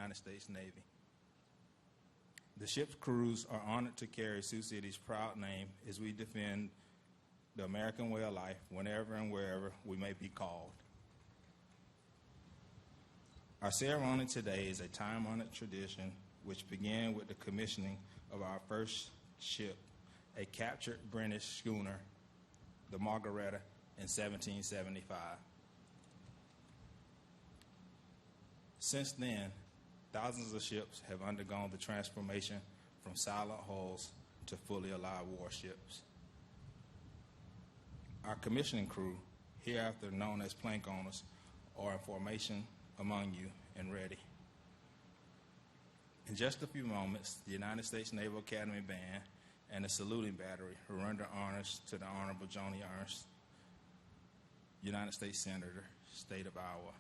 United States Navy. The ship's crews are honored to carry Sioux City's proud name as we defend the American way of life whenever and wherever we may be called. Our ceremony today is a time-honored tradition which began with the commissioning of our first ship, a captured British schooner, the Margaretta, in 1775. Since then, thousands of ships have undergone the transformation from silent hulls to fully alive warships. Our commissioning crew, hereafter known as plank owners, are in formation among you and ready. In just a few moments, the United States Naval Academy Band and the saluting battery will render honors to the Honorable Joni Ernst, United States Senator, State of Iowa.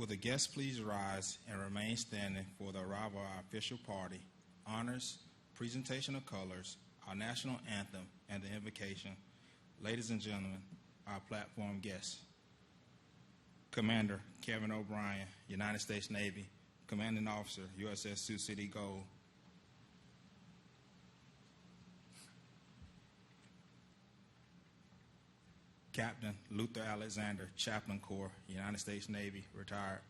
Will the guests please rise and remain standing for the arrival of our official party, honors, presentation of colors, our national anthem, and the invocation. Ladies and gentlemen, our platform guests. Commander Kevin O'Brien, United States Navy, Commanding Officer, USS Sioux City Gold. Captain Luther Alexander, Chaplain Corps, United States Navy, retired.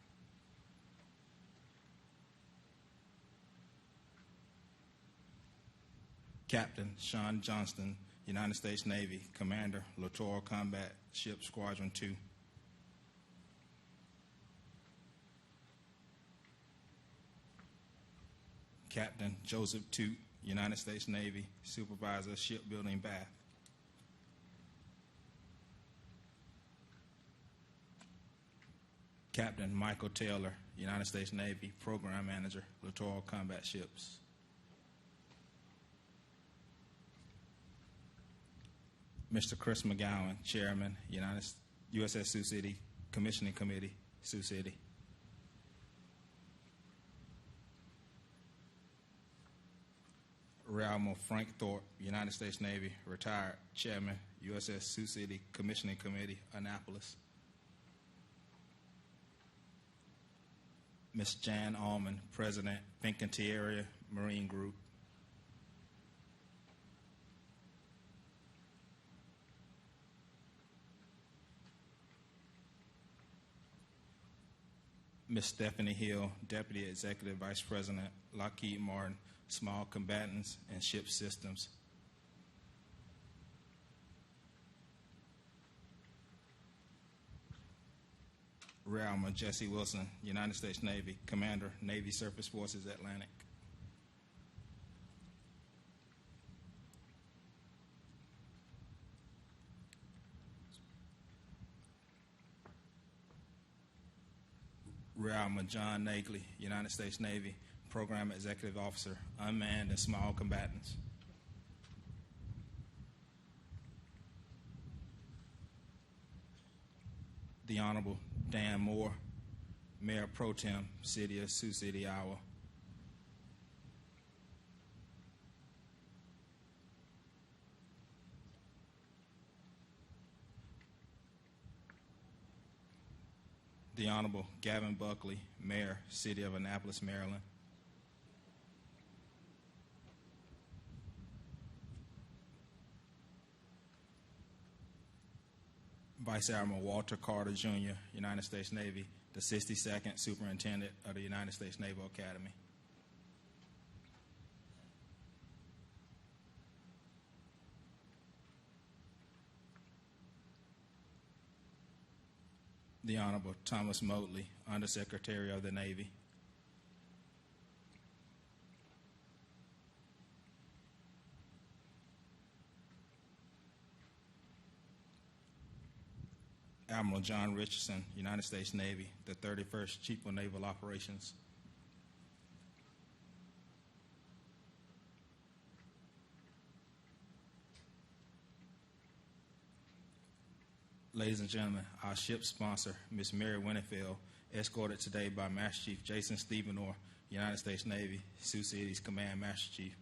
Captain Sean Johnston, United States Navy, Commander, Littoral Combat Ship Squadron 2. Captain Joseph Toot, United States Navy, Supervisor, Shipbuilding, Bath. Captain Michael Taylor, United States Navy, Program Manager, Littoral Combat Ships. Mr. Chris McGowan, Chairman, USS Sioux City, Commissioning Committee, Sioux City. Rear Admiral Frank Thorpe, United States Navy, retired, Chairman, USS Sioux City, Commissioning Committee, Annapolis. Ms. Jan Allman, President, Fincantieri Marine Group. Ms. Stephanie Hill, Deputy Executive Vice President, Lockheed Martin, Small Combatants and Ship Systems. Rear Admiral Jesse Wilson, United States Navy, Commander, Navy Surface Forces, Atlantic. Rear Admiral John Nagley, United States Navy, Program Executive Officer, Unmanned and Small Combatants. The Honorable Dan Moore, Mayor Pro Tem, City of Sioux City, Iowa. The Honorable Gavin Buckley, Mayor, City of Annapolis, Maryland. Vice Admiral Walter Carter, Jr., United States Navy, the 62nd Superintendent of the United States Naval Academy. The Honorable Thomas Motley, Undersecretary of the Navy. Admiral John Richardson, United States Navy, the 31st Chief of Naval Operations. Ladies and gentlemen, our ship sponsor, Ms. Mary Winterfield, escorted today by Master Chief Jason Stevenor, United States Navy, Sioux City's Command Master Chief.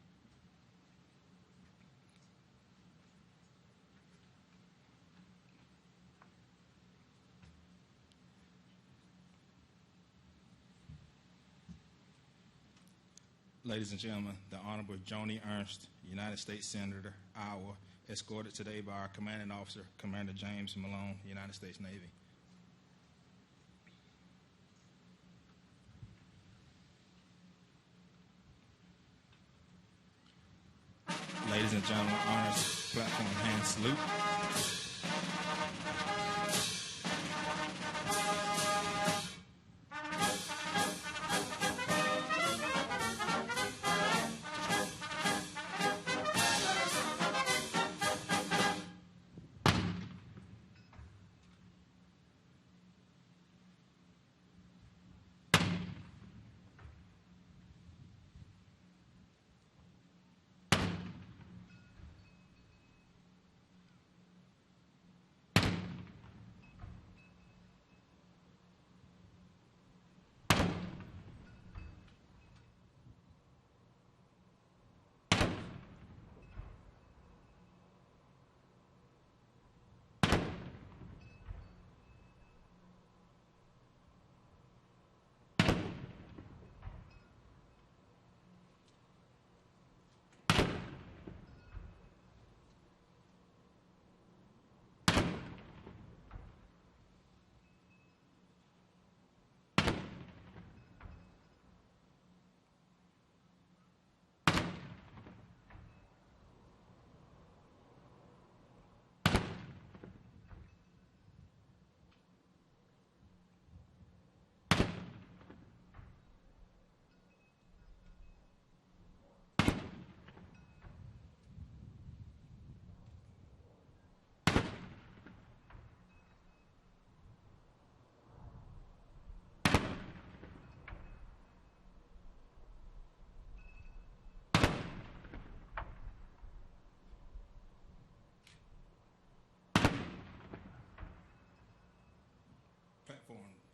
Ladies and gentlemen, the Honorable Joni Ernst, United States Senator, Iowa, escorted today by our Commanding Officer, Commander James Malone, United States Navy. Ladies and gentlemen, honors platform hand salute.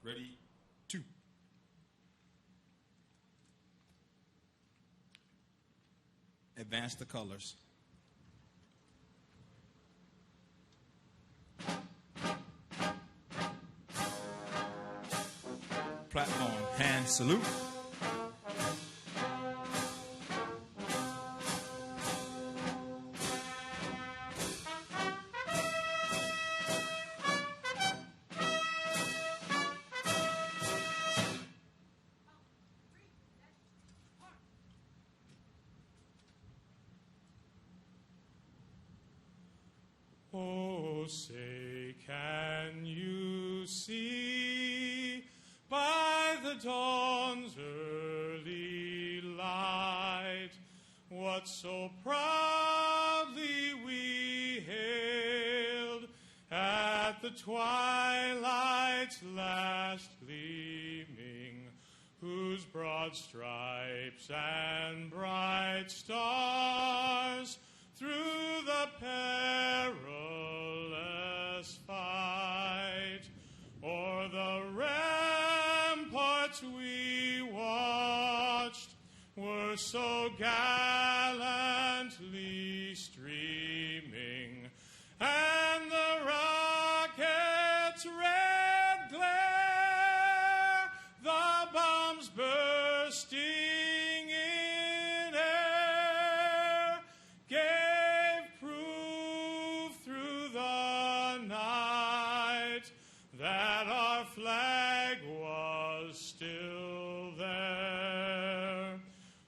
Ready, 2. Advance the colors. Platform, hand salute. Oh, say, can you see by the dawn's early light what so proudly we hailed at the twilight's last gleaming, whose broad stripes and bright stars through the perilous fight o'er the ramparts we watched were so gallantly streaming, and the rocket's red glare, the bombs bursting in air, gave proof through the night that our flag was still there.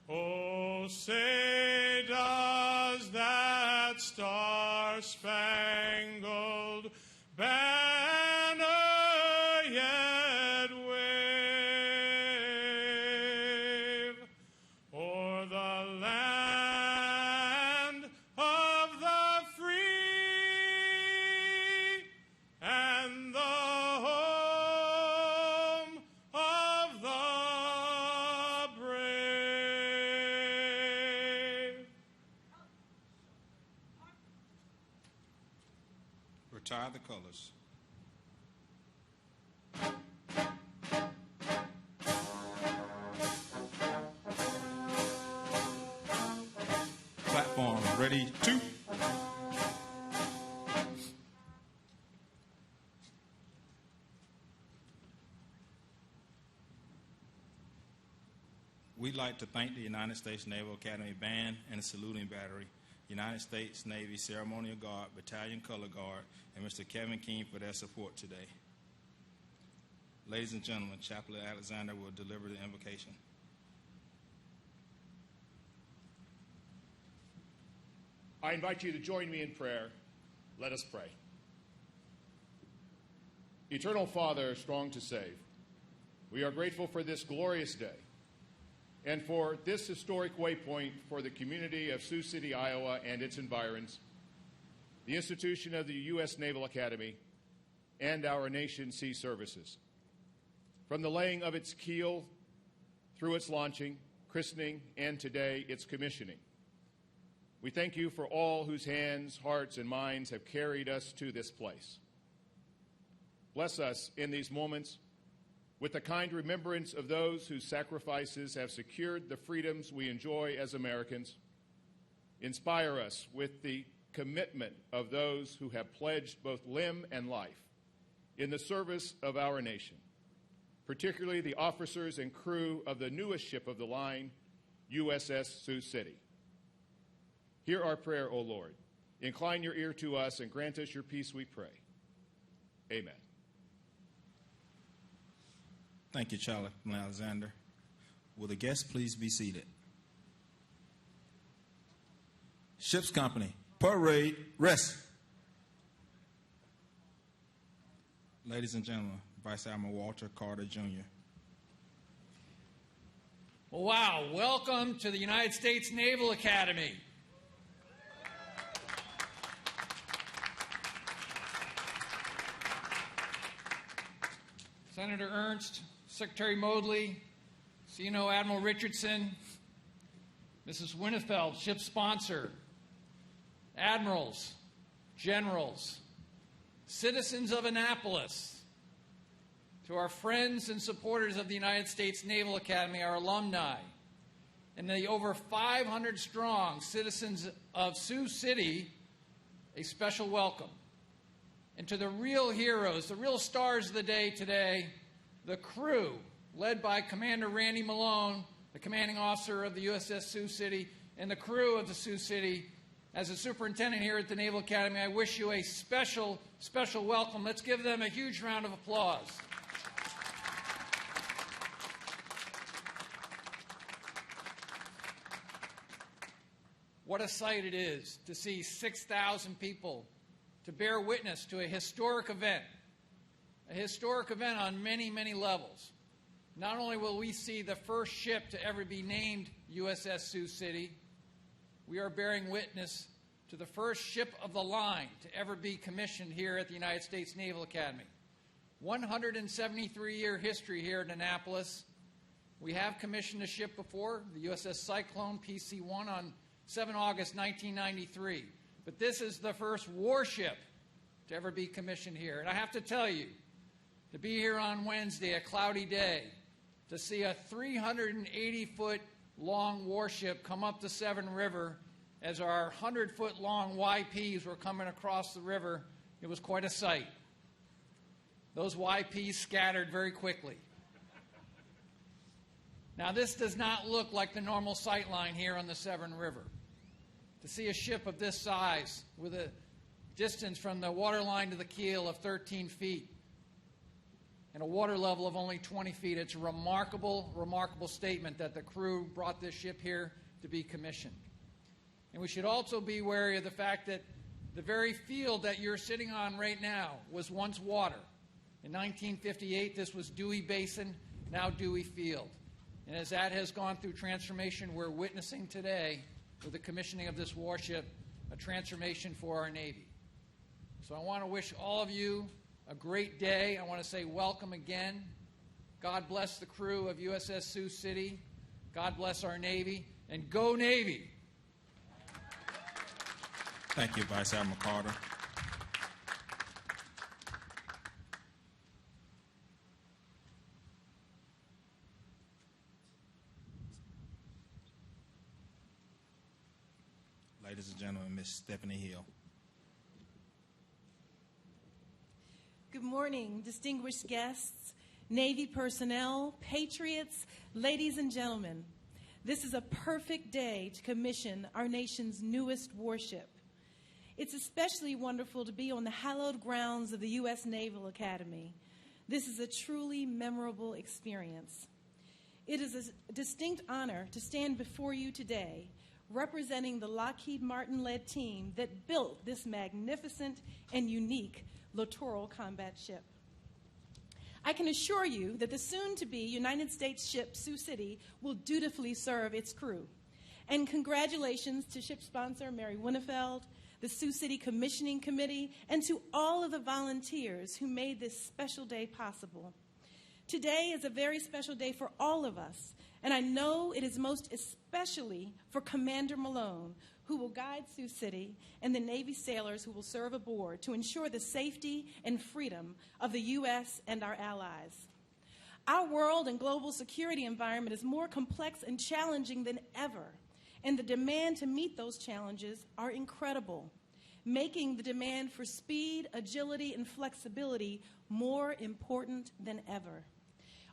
Oh, say, does that star-spangled banner yet wave o'er the land of the free and the home of the brave? Retire the colors. Platform, ready, 2. We'd like to thank the United States Naval Academy Band and the Saluting Battery, United States Navy Ceremonial Guard, Battalion Color Guard, and Mr. Kevin King for their support today. Ladies and gentlemen, Chaplain Alexander will deliver the invocation. I invite you to join me in prayer. Let us pray. Eternal Father, strong to save, we are grateful for this glorious day and for this historic waypoint for the community of Sioux City, Iowa, and its environs, the institution of the U.S. Naval Academy, and our nation's sea services. From the laying of its keel through its launching, christening, and today its commissioning, we thank you for all whose hands, hearts, and minds have carried us to this place. Bless us in these moments with the kind remembrance of those whose sacrifices have secured the freedoms we enjoy as Americans. Inspire us with the commitment of those who have pledged both limb and life in the service of our nation, particularly the officers and crew of the newest ship of the line, USS Sioux City. Hear our prayer, O Lord. Incline your ear to us and grant us your peace, we pray. Amen. Thank you, Chaplain Alexander. Will the guests please be seated? Ship's Company, parade, rest. Ladies and gentlemen, Vice Admiral Walter Carter, Jr. Well, wow, welcome to the United States Naval Academy. Senator Ernst, Secretary Moodley, CNO Admiral Richardson, Mrs. Winnefeld, ship sponsor, admirals, generals, citizens of Annapolis, to our friends and supporters of the United States Naval Academy, our alumni, and the over 500 strong citizens of Sioux City, a special welcome. And to the real heroes, the real stars of the day today, the crew, led by Commander Randy Malone, the commanding officer of the USS Sioux City, and the crew of the Sioux City. As a superintendent here at the Naval Academy, I wish you a special, special welcome. Let's give them a huge round of applause. What a sight it is to see 6,000 people to bear witness to a historic event on many, many levels. Not only will we see the first ship to ever be named USS Sioux City, we are bearing witness to the first ship of the line to ever be commissioned here at the United States Naval Academy. 173-year history here at Annapolis. We have commissioned a ship before, the USS Cyclone PC-1 on 7 August 1993. But this is the first warship to ever be commissioned here. And I have to tell you, to be here on Wednesday, a cloudy day, to see a 380-foot long warship come up the Severn River as our 100-foot long YPs were coming across the river, it was quite a sight. Those YPs scattered very quickly. Now, this does not look like the normal sight line here on the Severn River. To see a ship of this size with a distance from the waterline to the keel of 13 feet and a water level of only 20 feet, it's a remarkable, remarkable statement that the crew brought this ship here to be commissioned. And we should also be wary of the fact that the very field that you're sitting on right now was once water. In 1958, this was Dewey Basin, now Dewey Field. And as that has gone through transformation, we're witnessing today, with the commissioning of this warship, a transformation for our Navy. So I want to wish all of you a great day. I want to say welcome again. God bless the crew of USS Sioux City. God bless our Navy. And go Navy! Thank you, Vice Admiral Carter. Ladies and gentlemen, Miss Stephanie Hill. Good morning, distinguished guests, Navy personnel, patriots, ladies and gentlemen. This is a perfect day to commission our nation's newest warship. It's especially wonderful to be on the hallowed grounds of the U.S. Naval Academy. This is a truly memorable experience. It is a distinct honor to stand before you today representing the Lockheed Martin-led team that built this magnificent and unique littoral combat ship. I can assure you that the soon-to-be United States ship Sioux City will dutifully serve its crew. And congratulations to ship sponsor Mary Winnefeld, the Sioux City Commissioning Committee, and to all of the volunteers who made this special day possible. Today is a very special day for all of us, and I know it is most especially for Commander Malone, who will guide Sioux City, and the Navy sailors who will serve aboard to ensure the safety and freedom of the U.S. and our allies. Our world and global security environment is more complex and challenging than ever, and the demand to meet those challenges are incredible, making the demand for speed, agility, and flexibility more important than ever.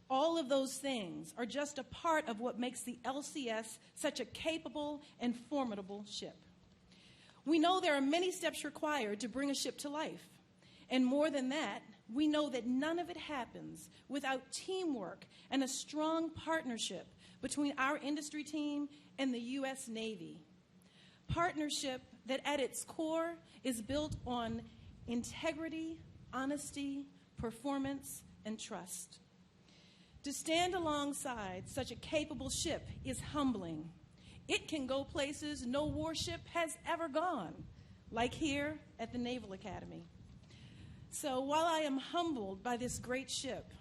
All of those things are just a part of what makes the LCS such a capable and formidable ship. We know there are many steps required to bring a ship to life. And more than that, we know that none of it happens without teamwork and a strong partnership between our industry team and the U.S. Navy. Partnership that at its core is built on integrity, honesty, performance, and trust. To stand alongside such a capable ship is humbling. It can go places no warship has ever gone, like here at the Naval Academy. So while I am humbled by this great ship,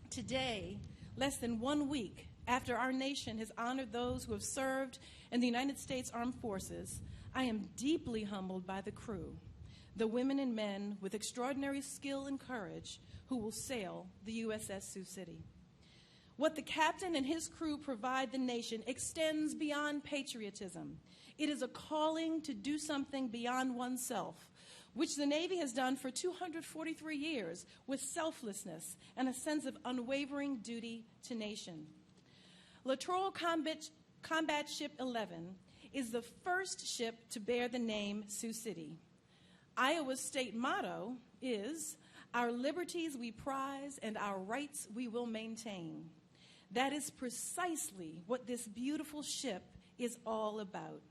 today, less than 1 week after our nation has honored those who have served in the United States Armed Forces, I am deeply humbled by the crew, the women and men with extraordinary skill and courage who will sail the USS Sioux City. What the captain and his crew provide the nation extends beyond patriotism. It is a calling to do something beyond oneself, which the Navy has done for 243 years with selflessness and a sense of unwavering duty to nation. Littoral Combat Ship 11 is the first ship to bear the name Sioux City. Iowa's state motto is, "Our liberties we prize and our rights we will maintain." That is precisely what this beautiful ship is all about.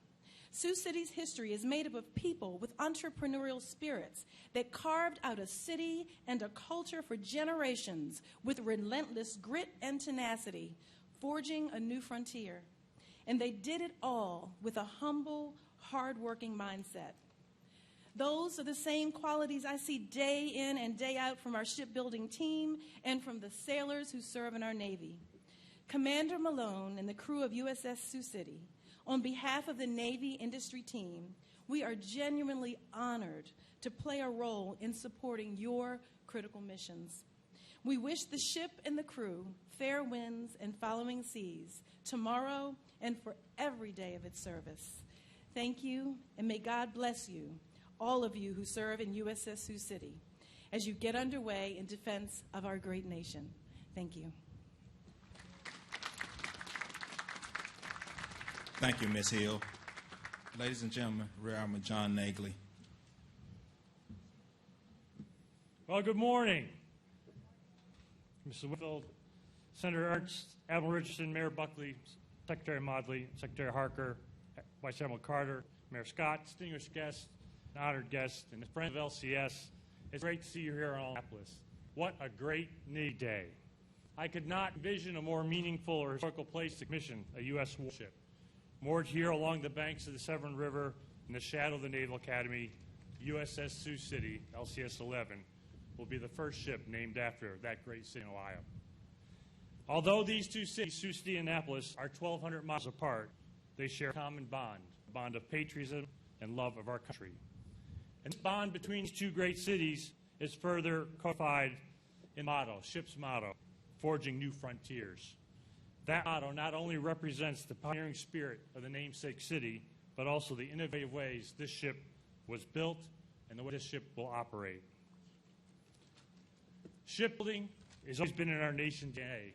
Sioux City's history is made up of people with entrepreneurial spirits that carved out a city and a culture for generations with relentless grit and tenacity, forging a new frontier. And they did it all with a humble, hard-working mindset. Those are the same qualities I see day in and day out from our shipbuilding team and from the sailors who serve in our Navy. Commander Malone and the crew of USS Sioux City, on behalf of the Navy industry team, we are genuinely honored to play a role in supporting your critical missions. We wish the ship and the crew fair winds and following seas tomorrow and for every day of its service. Thank you, and may God bless you, all of you who serve in USS Sioux City, as you get underway in defense of our great nation. Thank you. Thank you, Ms. Hill. Ladies and gentlemen, Rear Admiral John Nagley. Well, good morning, Mr. Whitfield, Senator Ernst, Admiral Richardson, Mayor Buckley, Secretary Maudley, Secretary Harker, Vice Admiral Carter, Mayor Scott, distinguished guests, honored guests, and friends of LCS. It's great to see you here in Annapolis. What a great Navy day. I could not envision a more meaningful or historical place to commission a U.S. warship. Moored here along the banks of the Severn River in the shadow of the Naval Academy, USS Sioux City, LCS 11, will be the first ship named after that great city in Ohio. Although these two cities, Sioux City and Annapolis, are 1,200 miles apart, they share a common bond, a bond of patriotism and love of our country. And the bond between these two great cities is further codified in motto, ship's motto, forging new frontiers. That motto not only represents the pioneering spirit of the namesake city, but also the innovative ways this ship was built and the way this ship will operate. Shipbuilding has always been in our nation's DNA.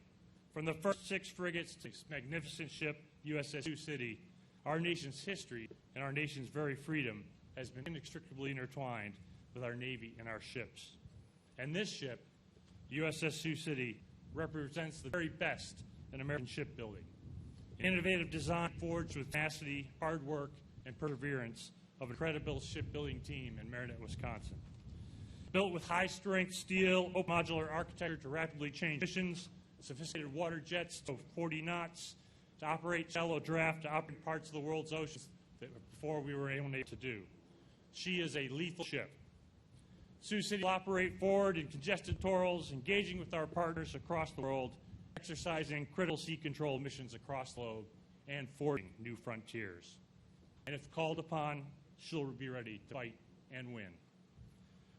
From the first 6 frigates to this magnificent ship, USS Sioux City, our nation's history and our nation's very freedom has been inextricably intertwined with our Navy and our ships. And this ship, USS Sioux City, represents the very best in American shipbuilding. An innovative design forged with tenacity, hard work, and perseverance of an incredible shipbuilding team in Marinette, Wisconsin. Built with high-strength steel, open modular architecture to rapidly change missions, sophisticated water jets to 40 knots, to operate shallow draft, to operate parts of the world's oceans that before we were able to do. She is a lethal ship. Sioux City will operate forward in congested littorals, engaging with our partners across the world, exercising critical sea control missions across the globe, and forging new frontiers. And if called upon, she'll be ready to fight and win.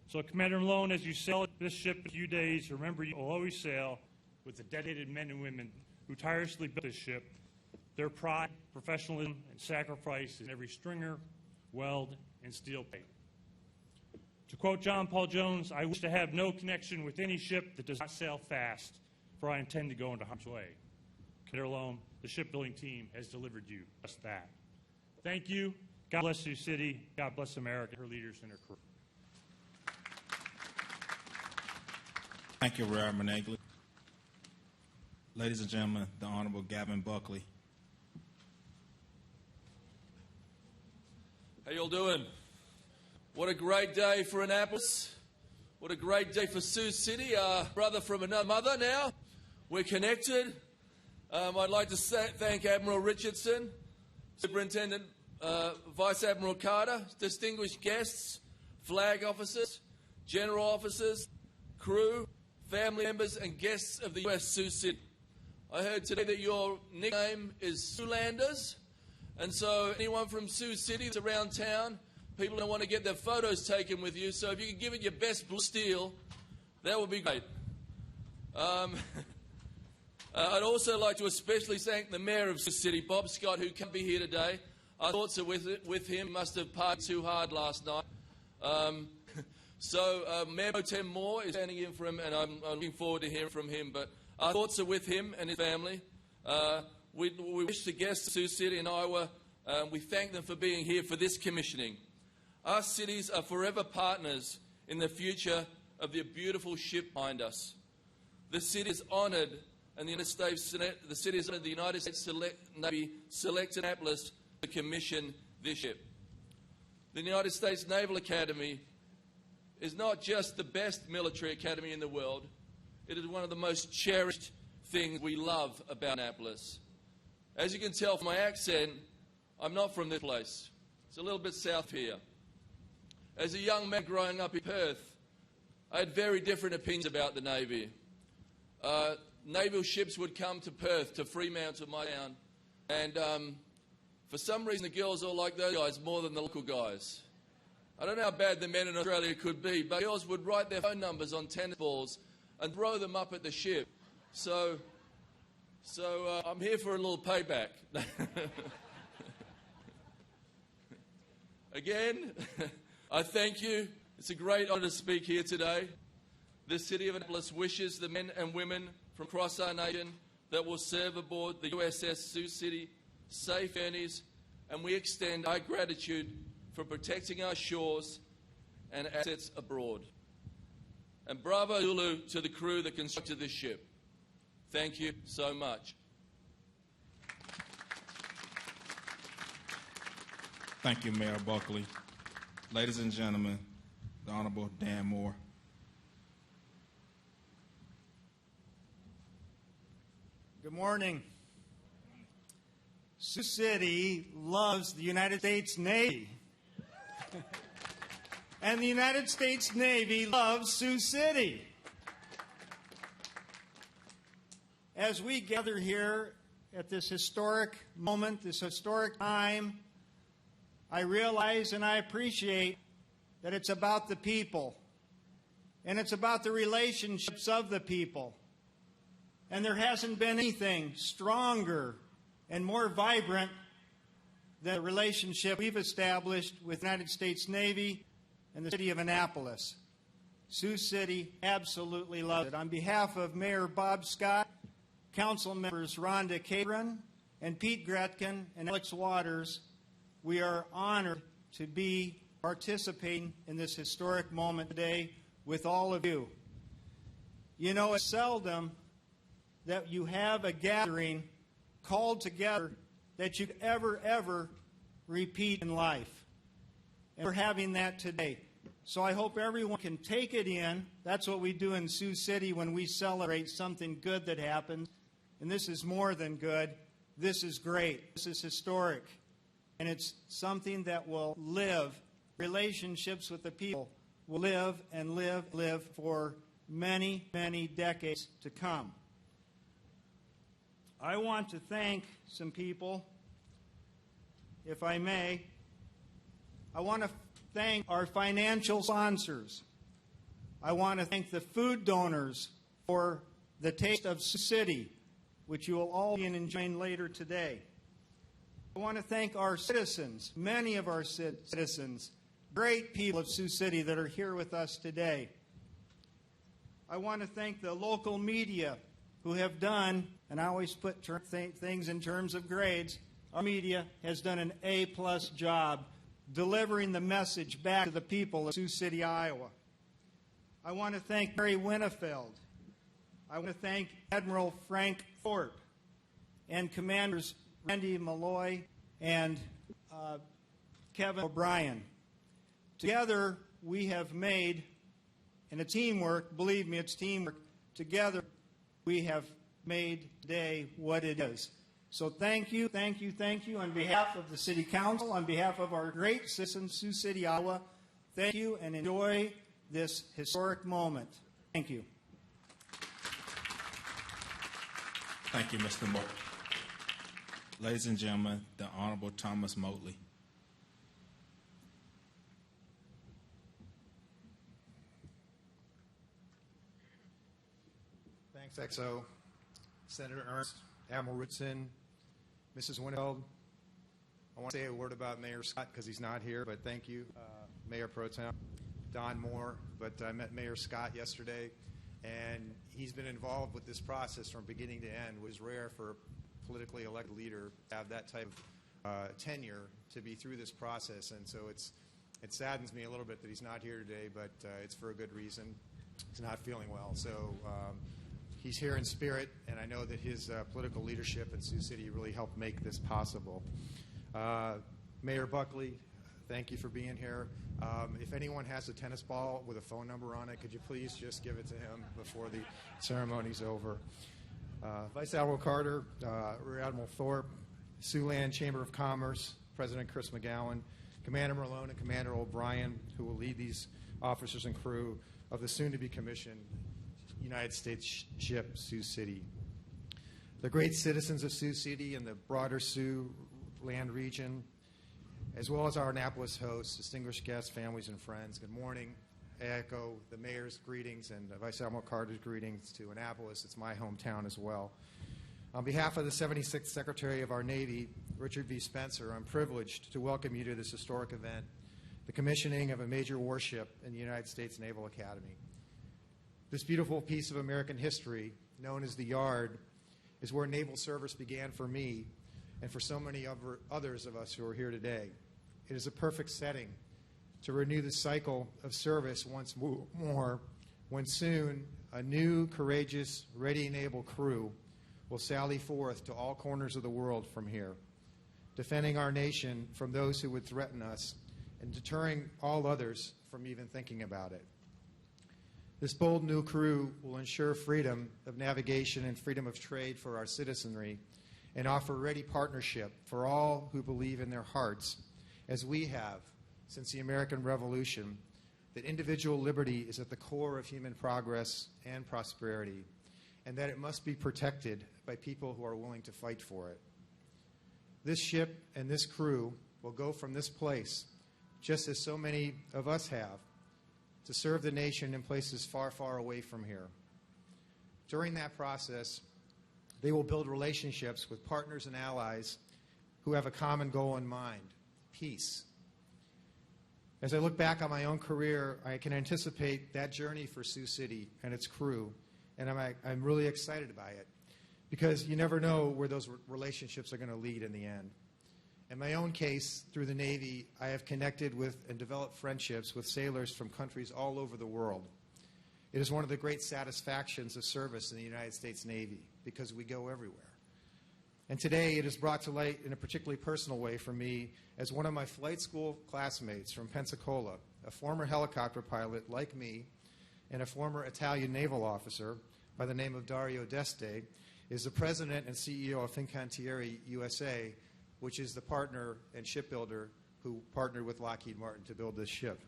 So, Commander Malone, as you sail this ship in a few days, remember you will always sail with the dedicated men and women who tirelessly built this ship. Their pride, professionalism, and sacrifice in every stringer, weld, and steel plate. To quote John Paul Jones, I wish to have no connection with any ship that does not sail fast, for I intend to go into harm's way. Commander Malone, the shipbuilding team has delivered you just that. Thank you. God bless Sioux City. God bless America, her leaders, and her crew. Thank you, Rear Admiral Nagley. Ladies and gentlemen, the Honorable Gavin Buckley. How y'all doing? What a great day for Annapolis. What a great day for Sioux City. Brother from another mother now. We're connected. I'd like to thank Admiral Richardson, Superintendent Vice Admiral Carter, distinguished guests, flag officers, general officers, crew, family members, and guests of the U.S. Sioux City. I heard today that your nickname is Siouxlanders, and so anyone from Sioux City that's around town, People don't want to get their photos taken with you, so if you could give it your best blue steel, that would be great. I'd also like to especially thank the Mayor of Sioux City, Bob Scott, who can't be here today. Our thoughts are with him. Must have partied too hard last night. Mayor Pro Tem Moore is standing in for him, and I'm looking forward to hearing from him. But our thoughts are with him and his family. We wish the guests of Sioux City and Iowa, we thank them for being here for this commissioning. Our cities are forever partners in the future of the beautiful ship behind us. The city is honoured, and the United States Navy selected Annapolis to commission this ship. The United States Naval Academy is not just the best military academy in the world. It is one of the most cherished things we love about Annapolis. As you can tell from my accent, I'm not from this place. It's a little bit south here. As a young man growing up in Perth, I had very different opinions about the Navy. Naval ships would come to Perth, to Fremantle, my town, and for some reason the girls all liked those guys more than the local guys. I don't know how bad the men in Australia could be, but girls would write their phone numbers on tennis balls and throw them up at the ship. So I'm here for a little payback. Again, I thank you. It's a great honour to speak here today. The City of Annapolis wishes the men and women from across our nation that will serve aboard the USS Sioux City safe journeys, and we extend our gratitude for protecting our shores and assets abroad. And bravo Zulu to the crew that constructed this ship. Thank you so much. Thank you, Mayor Buckley. Ladies and gentlemen, the Honorable Dan Moore. Good morning. Sioux City loves the United States Navy. And the United States Navy loves Sioux City. As we gather here at this historic moment, this historic time, I realize and I appreciate that it's about the people. And it's about the relationships of the people. And there hasn't been anything stronger and more vibrant than the relationship we've established with the United States Navy and the city of Annapolis. Sioux City absolutely loves it. On behalf of Mayor Bob Scott, Council members Rhonda Cabron and Pete Gretkin and Alex Waters, we are honored to be participating in this historic moment today with all of you. You know, it's seldom that you have a gathering called together that you'd ever repeat in life. And we're having that today. So I hope everyone can take it in. That's what we do in Sioux City when we celebrate something good that happens. And this is more than good. This is great. This is historic. And it's something that will live. Relationships with the people will live and live for many, many decades to come. I want to thank some people, if I may. I want to thank our financial sponsors. I want to thank the food donors for the Taste of Sioux City, which you will all be enjoying later today. I want to thank our citizens, many of our citizens, great people of Sioux City that are here with us today. I want to thank the local media who have done, and I always put things in terms of grades, our media has done an A+ job delivering the message back to the people of Sioux City, Iowa. I want to thank Mary Winnefeld. I want to thank Admiral Frank Thorpe and Commanders Randy Malloy and Kevin O'Brien. Together, we have made, and it's teamwork, believe me, it's teamwork. Together, we have made today what it is. So thank you on behalf of the City Council, on behalf of our great citizens, Sioux City, Iowa. Thank you and enjoy this historic moment. Thank you. Thank you, Mr. Moore. Ladies and gentlemen, the Honorable Thomas Motley. Thanks, XO. Senator Ernst, Admiral Richardson, Mrs. Winnefeld. I want to say a word about Mayor Scott because he's not here, but thank you, Mayor Pro Tem Don Moore. But I met Mayor Scott yesterday, and he's been involved with this process from beginning to end. It was rare for a politically elected leader to have that type of tenure to be through this process, and so it saddens me a little bit that he's not here today, but it's for a good reason. He's not feeling well, so he's here in spirit, and I know that his political leadership in Sioux City really helped make this possible. Mayor Buckley, thank you for being here. If anyone has a tennis ball with a phone number on it, could you please just give it to him before the ceremony's over? Vice Admiral Carter, Rear Admiral Thorpe, Siouxland Chamber of Commerce, President Chris McGowan, Commander Malone and Commander O'Brien, who will lead these officers and crew of the soon-to-be commissioned United States ship Sioux City. The great citizens of Sioux City and the broader Sioux land region, as well as our Annapolis hosts, distinguished guests, families, and friends, good morning. I echo the mayor's greetings and Vice Admiral Carter's greetings to Annapolis. It's my hometown as well. On behalf of the 76th Secretary of our Navy, Richard V. Spencer, I'm privileged to welcome you to this historic event, the commissioning of a major warship in the United States Naval Academy. This beautiful piece of American history, known as the Yard, is where naval service began for me and for so many others of us who are here today. It is a perfect setting to renew the cycle of service once more when soon a new, courageous, ready and able crew will sally forth to all corners of the world from here, defending our nation from those who would threaten us and deterring all others from even thinking about it. This bold new crew will ensure freedom of navigation and freedom of trade for our citizenry and offer ready partnership for all who believe in their hearts, as we have since the American Revolution, that individual liberty is at the core of human progress and prosperity, and that it must be protected by people who are willing to fight for it. This ship and this crew will go from this place, just as so many of us have, to serve the nation in places far, far away from here. During that process, they will build relationships with partners and allies who have a common goal in mind, peace. As I look back on my own career, I can anticipate that journey for Sioux City and its crew, and I'm really excited by it because you never know where those relationships are going to lead in the end. In my own case, through the Navy, I have connected with and developed friendships with sailors from countries all over the world. It is one of the great satisfactions of service in the United States Navy because we go everywhere. And today it is brought to light in a particularly personal way for me as one of my flight school classmates from Pensacola, a former helicopter pilot like me and a former Italian naval officer by the name of Dario Deste, is the president and CEO of Fincantieri USA, which is the partner and shipbuilder who partnered with Lockheed Martin to build this ship.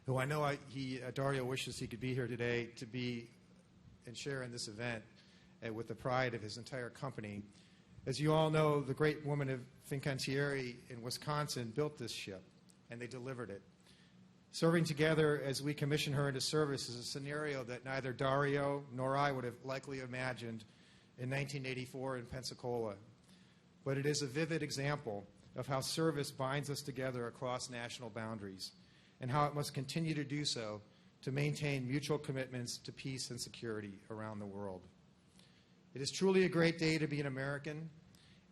Who I know Dario wishes he could be here today to be and share in this event with the pride of his entire company. As you all know, the great woman of Fincantieri in Wisconsin built this ship, and they delivered it. Serving together as we commission her into service is a scenario that neither Dario nor I would have likely imagined in 1984 in Pensacola. But it is a vivid example of how service binds us together across national boundaries and how it must continue to do so to maintain mutual commitments to peace and security around the world. It is truly a great day to be an American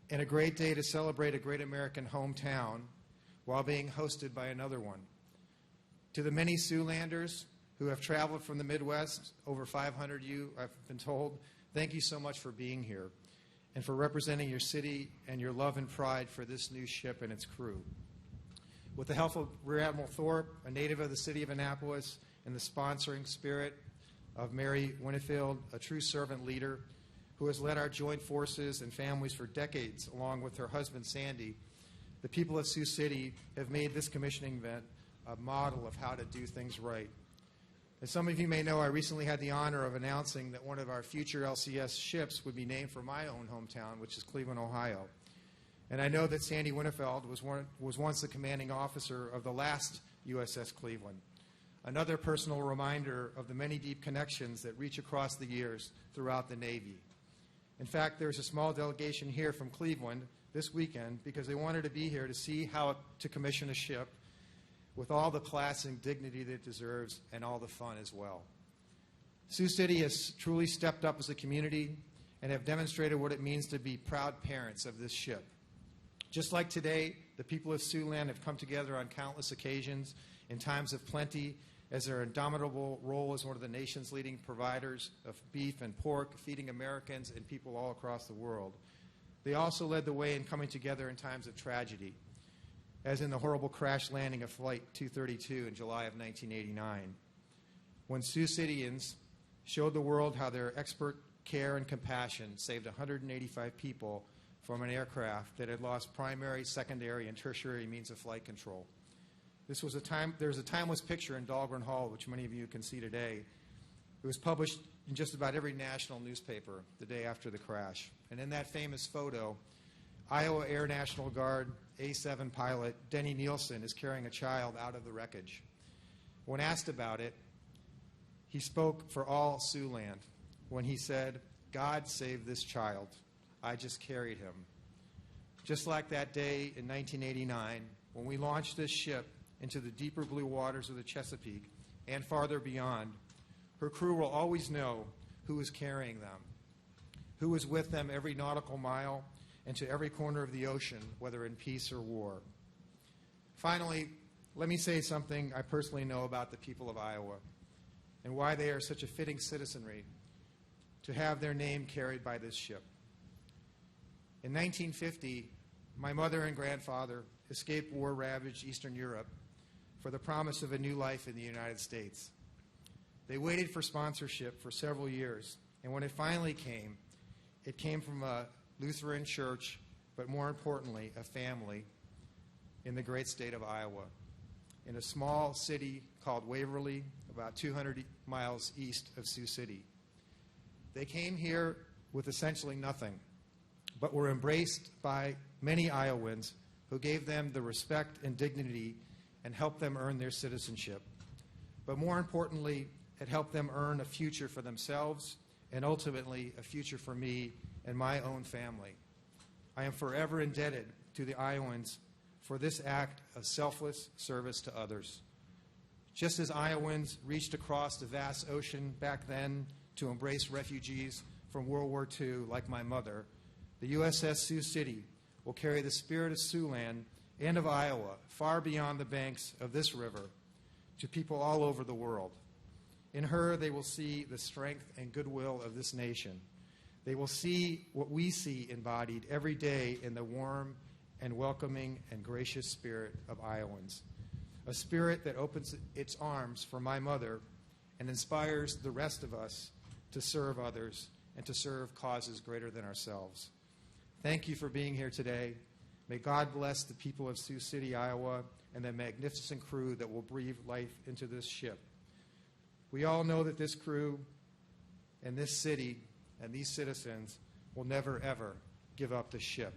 and a great day to celebrate a great American hometown while being hosted by another one. To the many Siouxlanders who have traveled from the Midwest, over 500 of you, I've been told, thank you so much for being here and for representing your city and your love and pride for this new ship and its crew. With the help of Rear Admiral Thorpe, a native of the city of Annapolis, and the sponsoring spirit of Mary Winnefield, a true servant leader who has led our joint forces and families for decades, along with her husband Sandy, the people of Sioux City have made this commissioning event a model of how to do things right. As some of you may know, I recently had the honor of announcing that one of our future LCS ships would be named for my own hometown, which is Cleveland, Ohio. And I know that Sandy Winnefeld was once the commanding officer of the last USS Cleveland, another personal reminder of the many deep connections that reach across the years throughout the Navy. In fact, there's a small delegation here from Cleveland this weekend because they wanted to be here to see how to commission a ship with all the class and dignity that it deserves and all the fun as well. Sioux City has truly stepped up as a community and have demonstrated what it means to be proud parents of this ship. Just like today, the people of Siouxland have come together on countless occasions in times of plenty as their indomitable role as one of the nation's leading providers of beef and pork, feeding Americans and people all across the world. They also led the way in coming together in times of tragedy, as in the horrible crash landing of Flight 232 in July of 1989, when Sioux Citians showed the world how their expert care and compassion saved 185 people from an aircraft that had lost primary, secondary, and tertiary means of flight control. There was a timeless picture in Dahlgren Hall, which many of you can see today. It was published in just about every national newspaper the day after the crash. And in that famous photo, Iowa Air National Guard A-7 pilot Denny Nielsen is carrying a child out of the wreckage. When asked about it, he spoke for all Siouxland when he said, "God saved this child. I just carried him." Just like that day in 1989, when we launched this ship into the deeper blue waters of the Chesapeake and farther beyond, her crew will always know who is carrying them, who was with them every nautical mile and to every corner of the ocean, whether in peace or war. Finally, let me say something I personally know about the people of Iowa and why they are such a fitting citizenry to have their name carried by this ship. In 1950, my mother and grandfather escaped war-ravaged Eastern Europe for the promise of a new life in the United States. They waited for sponsorship for several years, and when it finally came, it came from a Lutheran church, but more importantly, a family in the great state of Iowa, in a small city called Waverly, about 200 miles east of Sioux City. They came here with essentially nothing, but were embraced by many Iowans who gave them the respect and dignity and helped them earn their citizenship. But more importantly, it helped them earn a future for themselves and ultimately a future for me and my own family. I am forever indebted to the Iowans for this act of selfless service to others. Just as Iowans reached across the vast ocean back then to embrace refugees from World War II, like my mother, the USS Sioux City will carry the spirit of Siouxland and of Iowa far beyond the banks of this river to people all over the world. In her, they will see the strength and goodwill of this nation. They will see what we see embodied every day in the warm and welcoming and gracious spirit of Iowans, a spirit that opens its arms for my mother and inspires the rest of us to serve others and to serve causes greater than ourselves. Thank you for being here today. May God bless the people of Sioux City, Iowa, and the magnificent crew that will breathe life into this ship. We all know that this crew and this city and these citizens will never, ever give up the ship.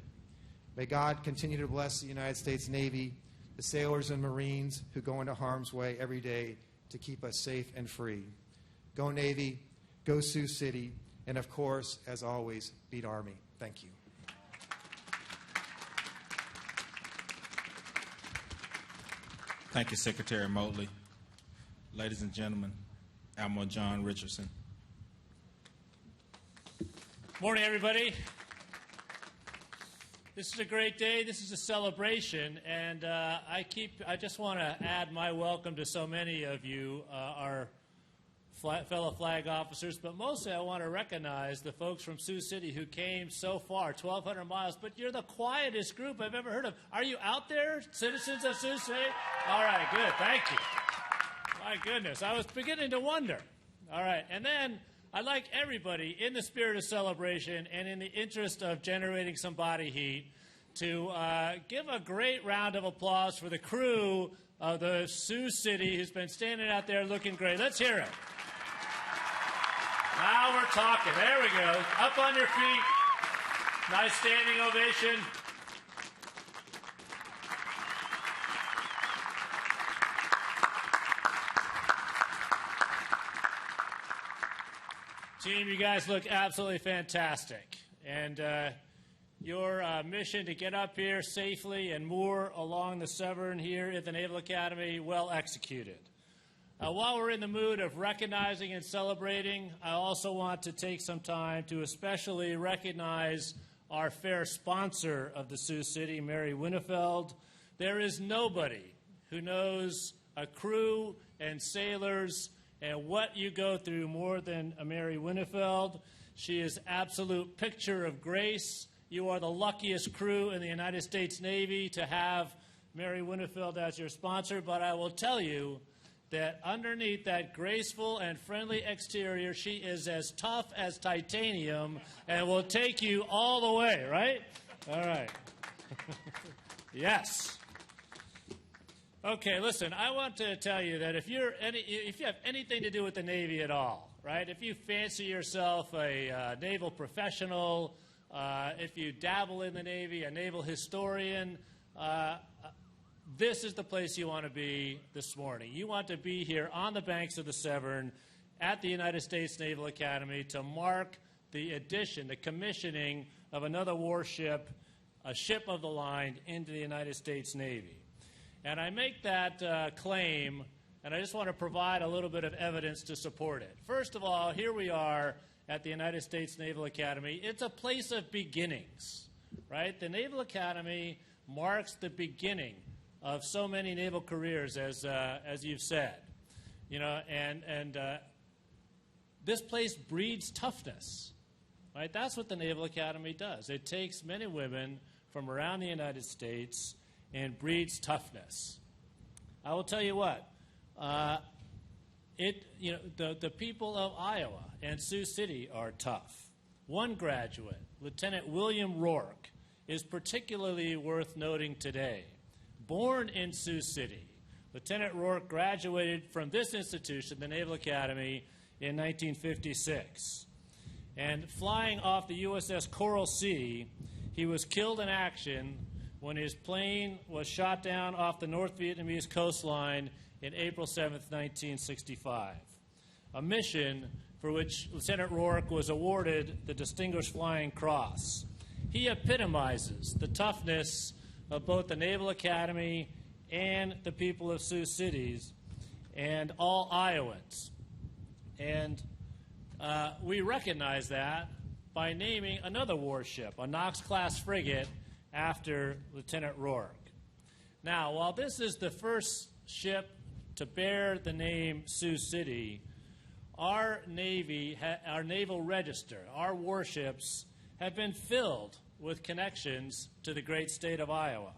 May God continue to bless the United States Navy, the sailors and Marines who go into harm's way every day to keep us safe and free. Go Navy, go Sioux City, and of course, as always, beat Army. Thank you. Thank you, Secretary Motley. Ladies and gentlemen, Admiral John Richardson. Morning, everybody. This is a great day. This is a celebration, and I just want to add my welcome to so many of you, our fellow flag officers, but mostly I want to recognize the folks from Sioux City who came so far, 1,200 miles, but you're the quietest group I've ever heard of. Are you out there, citizens of Sioux City? All right, good, thank you. My goodness, I was beginning to wonder. All right, and then I'd like everybody, in the spirit of celebration and in the interest of generating some body heat, to give a great round of applause for the crew of the Sioux City who's been standing out there looking great. Let's hear it. Now we're talking. There we go. Up on your feet. Nice standing ovation. Team, you guys look absolutely fantastic. And your mission to get up here safely and moor along the Severn here at the Naval Academy, well executed. While we're in the mood of recognizing and celebrating, I also want to take some time to especially recognize our fair sponsor of the Sioux City, Mary Winnefeld. There is nobody who knows a crew and sailors and what you go through more than Mary Winnefeld. She is absolute picture of grace. You are the luckiest crew in the United States Navy to have Mary Winnefeld as your sponsor, but I will tell you that underneath that graceful and friendly exterior, she is as tough as titanium and will take you all the way, right? All right. Yes. Okay, listen, I want to tell you that if you have anything to do with the Navy at all, right, if you fancy yourself a naval professional, if you dabble in the Navy, a naval historian, this is the place you want to be this morning. You want to be here on the banks of the Severn at the United States Naval Academy to mark the addition, the commissioning of another warship, a ship of the line, into the United States Navy. And I make that claim, and I just want to provide a little bit of evidence to support it. First of all, here we are at the United States Naval Academy. It's a place of beginnings, right? The Naval Academy marks the beginning of so many naval careers, as you've said. You know, and this place breeds toughness, right? That's what the Naval Academy does. It takes men and women from around the United States and breeds toughness. I will tell you what, the people of Iowa and Sioux City are tough. One graduate, Lieutenant William Rourke, is particularly worth noting today. Born in Sioux City, Lieutenant Rourke graduated from this institution, the Naval Academy, in 1956. And flying off the USS Coral Sea, he was killed in action when his plane was shot down off the North Vietnamese coastline in April 7, 1965, a mission for which Lieutenant Rourke was awarded the Distinguished Flying Cross. He epitomizes the toughness of both the Naval Academy and the people of Sioux City and all Iowans. And we recognize that by naming another warship, a Knox-class frigate, after Lieutenant Rourke. Now, while this is the first ship to bear the name Sioux City, our Navy, our naval register, our warships have been filled with connections to the great state of Iowa.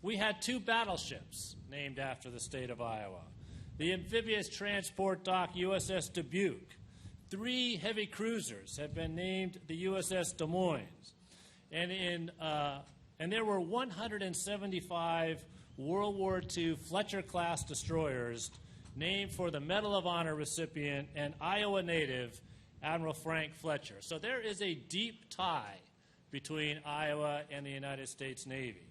We had 2 battleships named after the state of Iowa. The amphibious transport dock USS Dubuque. 3 heavy cruisers have been named the USS Des Moines. And there were 175 World War II Fletcher-class destroyers named for the Medal of Honor recipient and Iowa native Admiral Frank Fletcher. So there is a deep tie between Iowa and the United States Navy.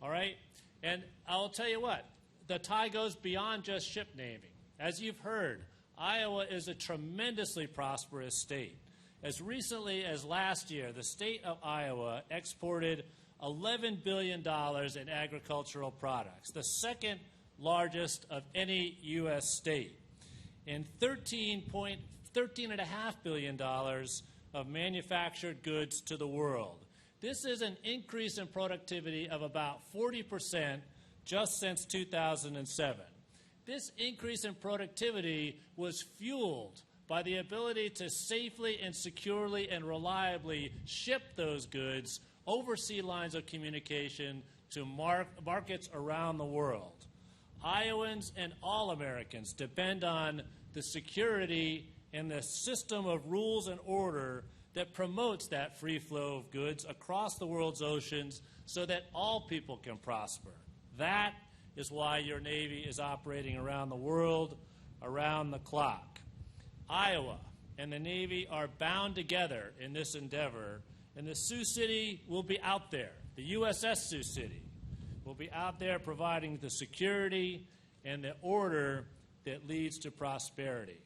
All right? And I'll tell you what, the tie goes beyond just ship naming. As you've heard, Iowa is a tremendously prosperous state. As recently as last year, the state of Iowa exported $11 billion in agricultural products, the second largest of any U.S. state, and $13.5 billion of manufactured goods to the world. This is an increase in productivity of about 40% just since 2007. This increase in productivity was fueled by the ability to safely and securely and reliably ship those goods over sea lines of communication to markets around the world. Iowans and all Americans depend on the security and the system of rules and order that promotes that free flow of goods across the world's oceans so that all people can prosper. That is why your Navy is operating around the world, around the clock. Iowa and the Navy are bound together in this endeavor, and the Sioux City will be out there. The USS Sioux City will be out there providing the security and the order that leads to prosperity.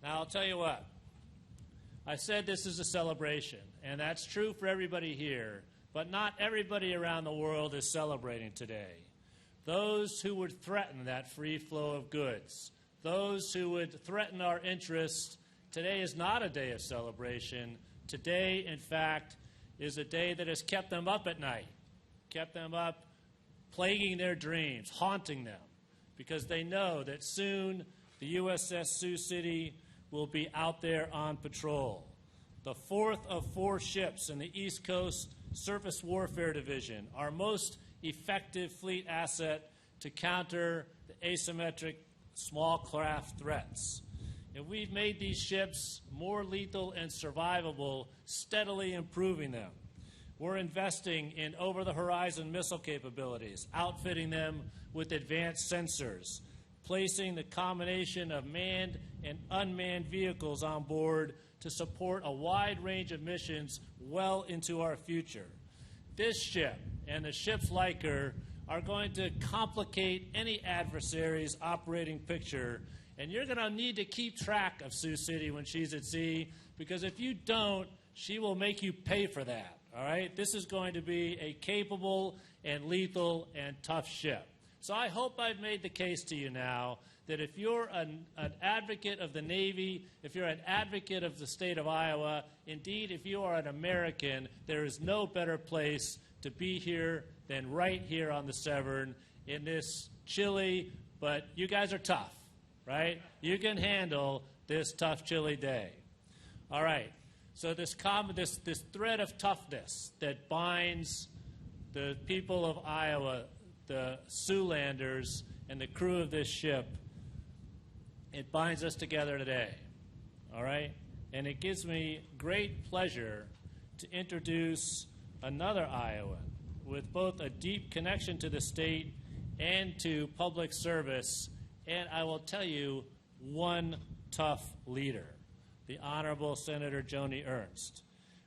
Now, I'll tell you what, I said this is a celebration, and that's true for everybody here, but not everybody around the world is celebrating today. Those who would threaten that free flow of goods, those who would threaten our interests, today is not a day of celebration. Today, in fact, is a day that has kept them up at night, kept them up plaguing their dreams, haunting them, because they know that soon the USS Sioux City will be out there on patrol. The fourth of 4 ships in the East Coast Surface Warfare Division, our most effective fleet asset to counter the asymmetric small craft threats. And we've made these ships more lethal and survivable, steadily improving them. We're investing in over-the-horizon missile capabilities, outfitting them with advanced sensors, placing the combination of manned and unmanned vehicles on board to support a wide range of missions well into our future. This ship and the ships like her are going to complicate any adversary's operating picture, and you're going to need to keep track of Sioux City when she's at sea, because if you don't, she will make you pay for that. All right? This is going to be a capable and lethal and tough ship. So I hope I've made the case to you now that if you're an advocate of the Navy, if you're an advocate of the state of Iowa, indeed, if you are an American, there is no better place to be here than right here on the Severn in this chilly, but you guys are tough, right? You can handle this tough, chilly day. All right. So this thread of toughness that binds the people of Iowa, the Siouxlanders, and the crew of this ship, it binds us together today, all right? And it gives me great pleasure to introduce another Iowan with both a deep connection to the state and to public service, and I will tell you, one tough leader, the Honorable Senator Joni Ernst.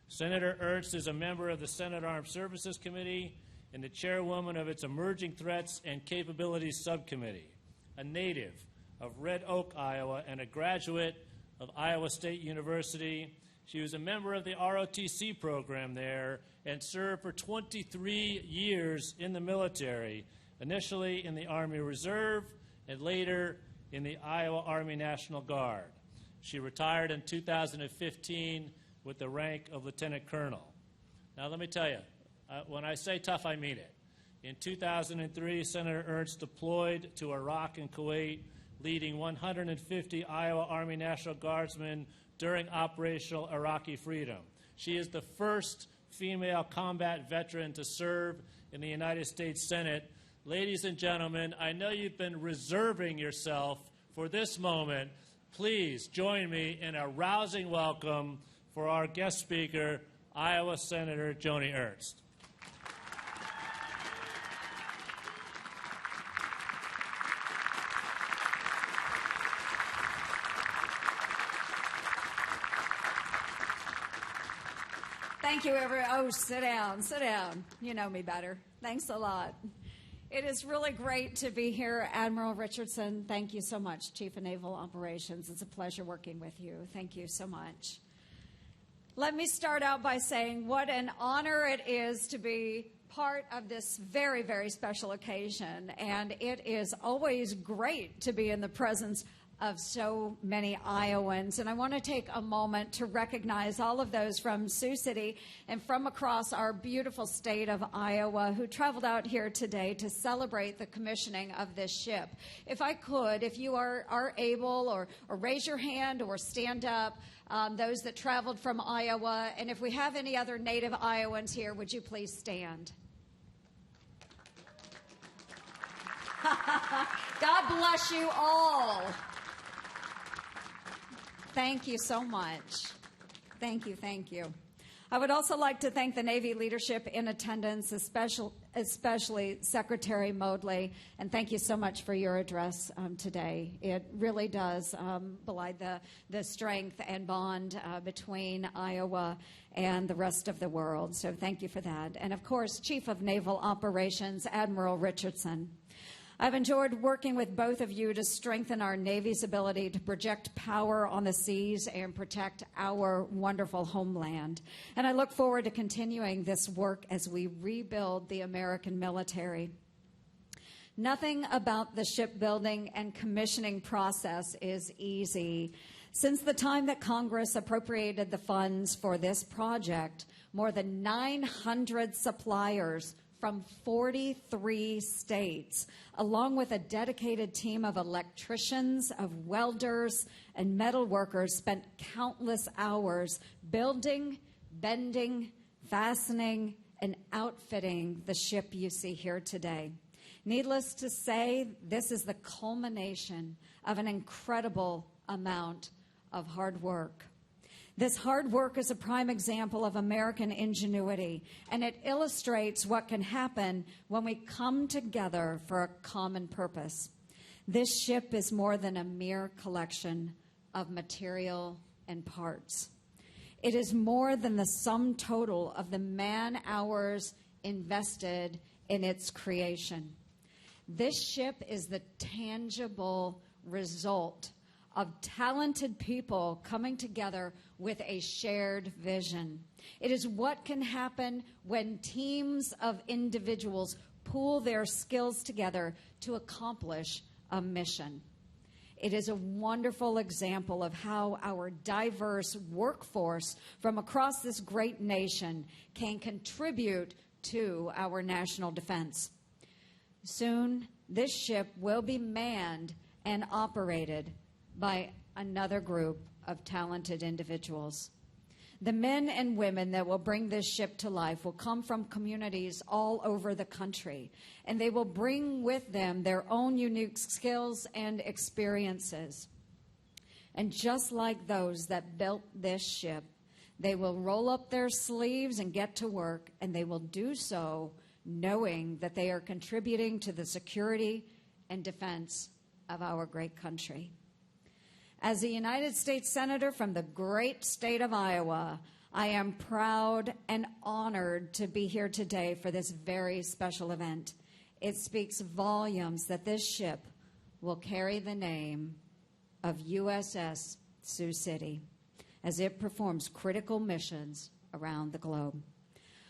Senator Ernst is a member of the Senate Armed Services Committee and the chairwoman of its Emerging Threats and Capabilities Subcommittee, a native of Red Oak, Iowa, and a graduate of Iowa State University. She was a member of the ROTC program there and served for 23 years in the military, initially in the Army Reserve and later in the Iowa Army National Guard. She retired in 2015 with the rank of Lieutenant Colonel. Now, let me tell you, when I say tough, I mean it. In 2003, Senator Ernst deployed to Iraq and Kuwait, leading 150 Iowa Army National Guardsmen during Operational Iraqi Freedom. She is the first female combat veteran to serve in the United States Senate. Ladies and gentlemen, I know you've been reserving yourself for this moment. Please join me in a rousing welcome for our guest speaker, Iowa Senator Joni Ernst. Thank you, everyone. Oh, sit down, sit down. You know me better. Thanks a lot. It is really great to be here. Admiral Richardson, thank you so much. Chief of Naval Operations, it's a pleasure working with you. Thank you so much. Let me start out by saying what an honor it is to be part of this very, very special occasion. And it is always great to be in the presence of so many Iowans. And I want to take a moment to recognize all of those from Sioux City and from across our beautiful state of Iowa who traveled out here today to celebrate the commissioning of this ship. If I could, if you are able, or raise your hand or stand up, those that traveled from Iowa. And if we have any other native Iowans here, would you please stand? God bless you all. Thank you so much. Thank you, thank you. I would also like to thank the Navy leadership in attendance, especially Secretary Modley, and thank you so much for your address today. It really does belie the strength and bond between Iowa and the rest of the world, so thank you for that. And of course, Chief of Naval Operations, Admiral Richardson. I've enjoyed working with both of you to strengthen our Navy's ability to project power on the seas and protect our wonderful homeland. And I look forward to continuing this work as we rebuild the American military. Nothing about the shipbuilding and commissioning process is easy. Since the time that Congress appropriated the funds for this project, more than 900 suppliers from 43 states, along with a dedicated team of electricians, of welders, and metal workers, spent countless hours building, bending, fastening, and outfitting the ship you see here today. Needless to say, this is the culmination of an incredible amount of hard work. This hard work is a prime example of American ingenuity, and it illustrates what can happen when we come together for a common purpose. This ship is more than a mere collection of material and parts. It is more than the sum total of the man-hours invested in its creation. This ship is the tangible result of talented people coming together with a shared vision. It is what can happen when teams of individuals pool their skills together to accomplish a mission. It is a wonderful example of how our diverse workforce from across this great nation can contribute to our national defense. Soon, this ship will be manned and operated by another group of talented individuals. The men and women that will bring this ship to life will come from communities all over the country, and they will bring with them their own unique skills and experiences. And just like those that built this ship, they will roll up their sleeves and get to work, and they will do so knowing that they are contributing to the security and defense of our great country. As a United States Senator from the great state of Iowa, I am proud and honored to be here today for this very special event. It speaks volumes that this ship will carry the name of USS Sioux City as it performs critical missions around the globe.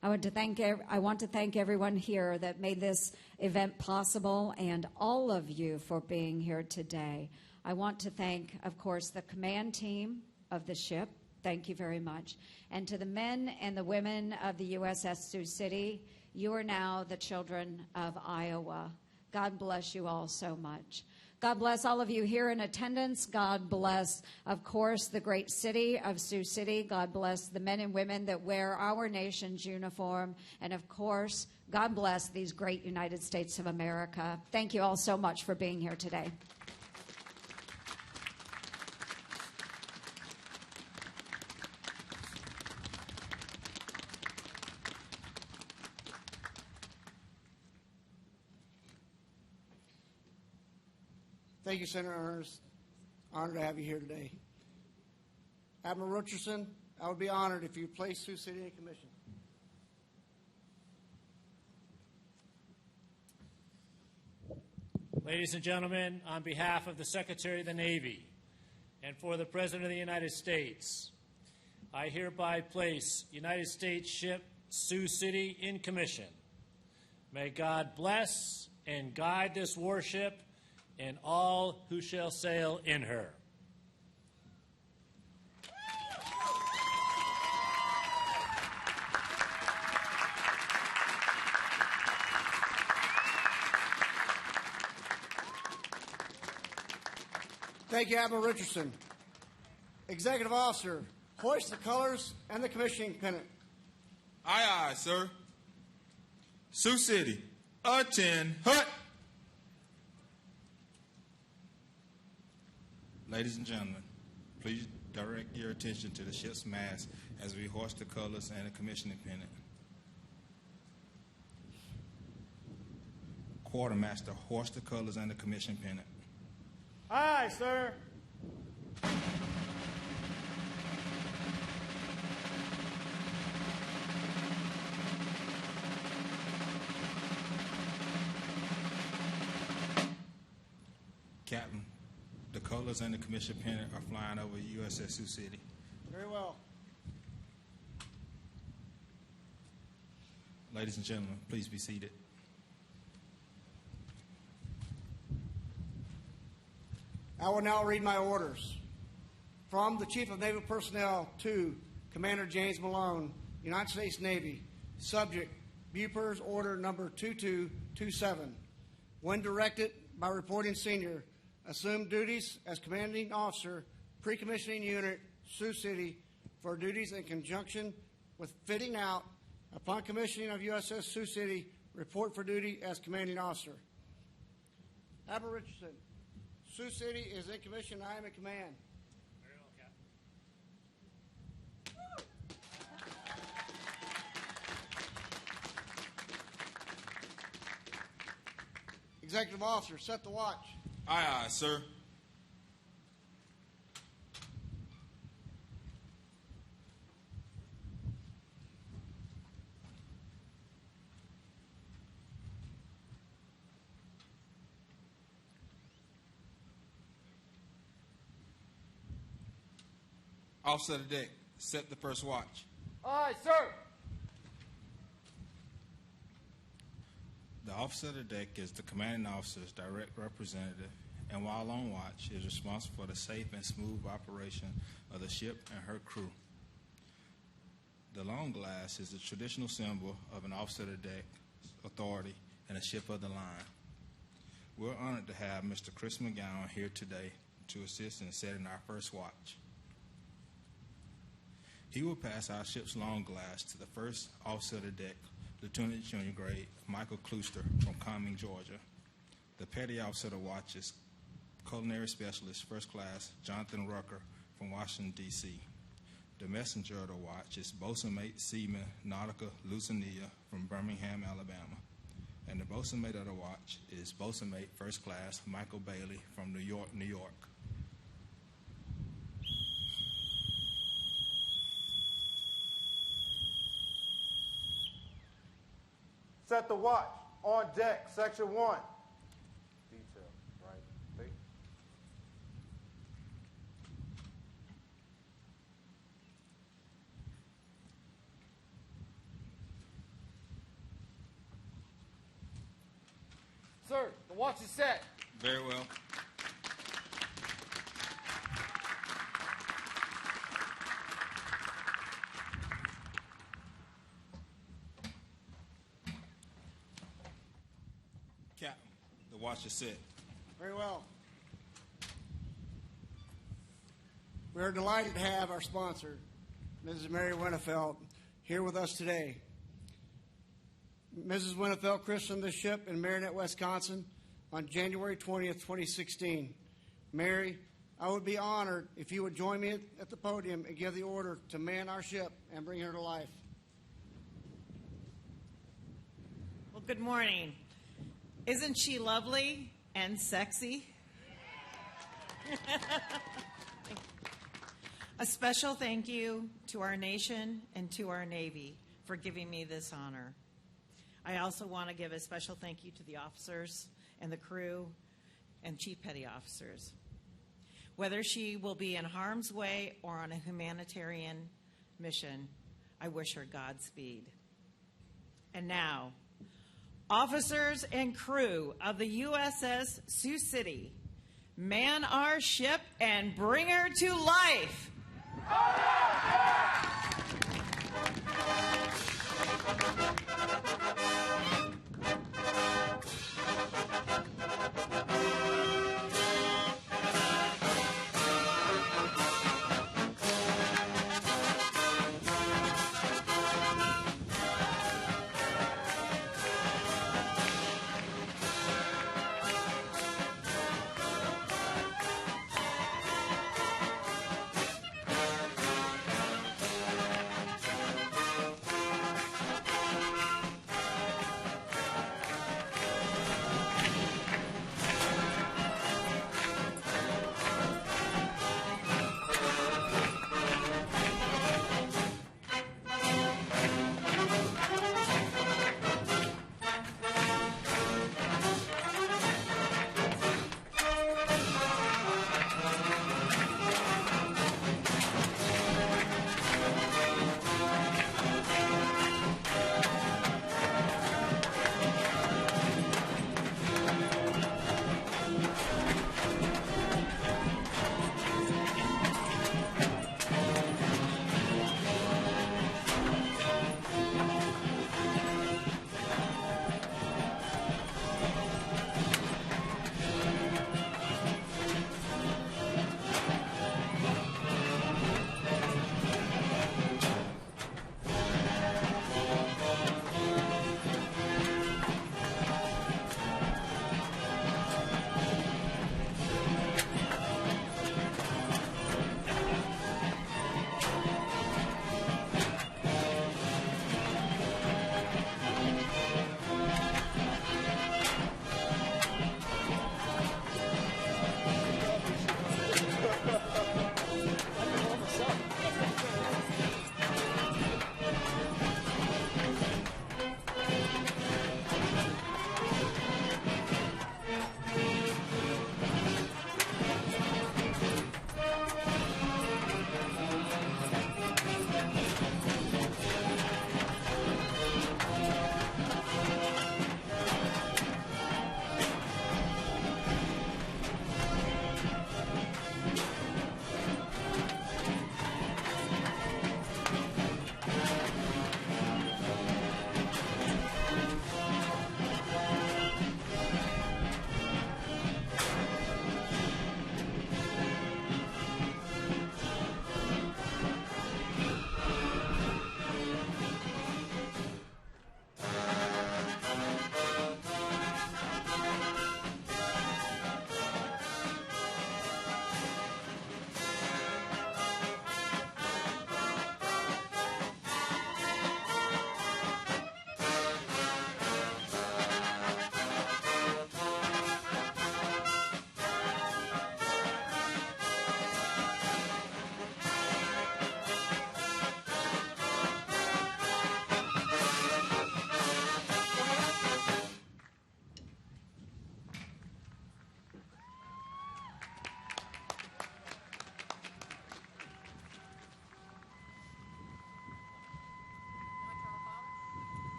I want to thank everyone here that made this event possible, and all of you for being here today. I want to thank, of course, the command team of the ship. Thank you very much. And to the men and the women of the USS Sioux City, you are now the children of Iowa. God bless you all so much. God bless all of you here in attendance. God bless, of course, the great city of Sioux City. God bless the men and women that wear our nation's uniform. And, of course, God bless these great United States of America. Thank you all so much for being here today. Thank you, Senator Ernst. Honored to have you here today. Admiral Richardson, I would be honored if you place Sioux City in commission. Ladies and gentlemen, on behalf of the Secretary of the Navy and for the President of the United States, I hereby place United States ship Sioux City in commission. May God bless and guide this warship and all who shall sail in her. Thank you, Admiral Richardson. Executive Officer, hoist the colors and the commissioning pennant. Aye, aye, sir. Sioux City, attend hut. Ladies and gentlemen, please direct your attention to the ship's mast as we hoist the colors and the commissioning pennant. Quartermaster, hoist the colors and the commissioning pennant. Aye, sir. colors and the commission pennant are flying over USS Sioux City. Very well. Ladies and gentlemen, please be seated. I will now read my orders. From the Chief of Naval Personnel to Commander James Malone, United States Navy, subject Bupers Order Number 2227. When directed by reporting senior, assume duties as commanding officer, pre-commissioning unit, Sioux City, for duties in conjunction with fitting out. Upon commissioning of USS Sioux City, report for duty as commanding officer. Admiral Richardson, Sioux City is in commission. I am in command. Very well, Captain. Executive officer, set the watch. Aye, aye, sir. Officer of the deck, set the first watch. Aye, sir. The officer of the deck is the commanding officer's direct representative, and while on watch, is responsible for the safe and smooth operation of the ship and her crew. The long glass is the traditional symbol of an officer of the deck, authority, and a ship of the line. We're honored to have Mr. Chris McGowan here today to assist in setting our first watch. He will pass our ship's long glass to the first officer of the deck, Lieutenant Junior Grade Michael Klooster from Cumming, Georgia. The petty officer of the watch is Culinary Specialist First Class Jonathan Rucker from Washington, D.C. The messenger of the watch is Bosun Mate Seaman Nautica Lucinia from Birmingham, Alabama. And the bosun mate of the watch is Bosun Mate First Class Michael Bailey from New York, New York. Set the watch. On deck, section 1. Detail, right? Wait. Sir, the watch is set. Very well. Captain, the watch is set. Very well. We are delighted to have our sponsor, Mrs. Mary Winnefeld, here with us today. Mrs. Winnefeld christened the ship in Marinette, Wisconsin on January 20th, 2016. Mary, I would be honored if you would join me at the podium and give the order to man our ship and bring her to life. Well, good morning. Isn't she lovely and sexy? A special thank you to our nation and to our Navy for giving me this honor. I also want to give a special thank you to the officers and the crew and chief petty officers. Whether she will be in harm's way or on a humanitarian mission, I wish her Godspeed. And now, officers and crew of the USS Sioux City, man our ship and bring her to life.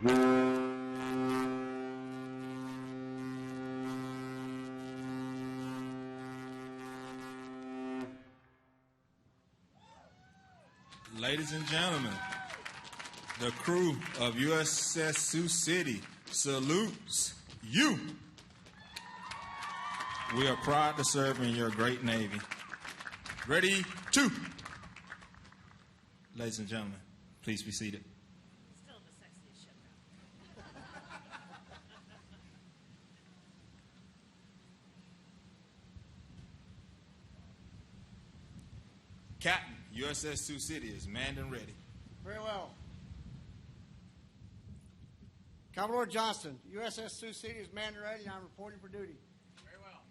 Ladies and gentlemen, the crew of USS Sioux City salutes you. We are proud to serve in your great Navy. Ready, two. Ladies and gentlemen, please be seated. Still the sexiest ship. Captain, USS Sioux City is manned and ready. Very well. Commodore Johnston, USS Sioux City is manned and ready, and I'm reporting for duty. Very well.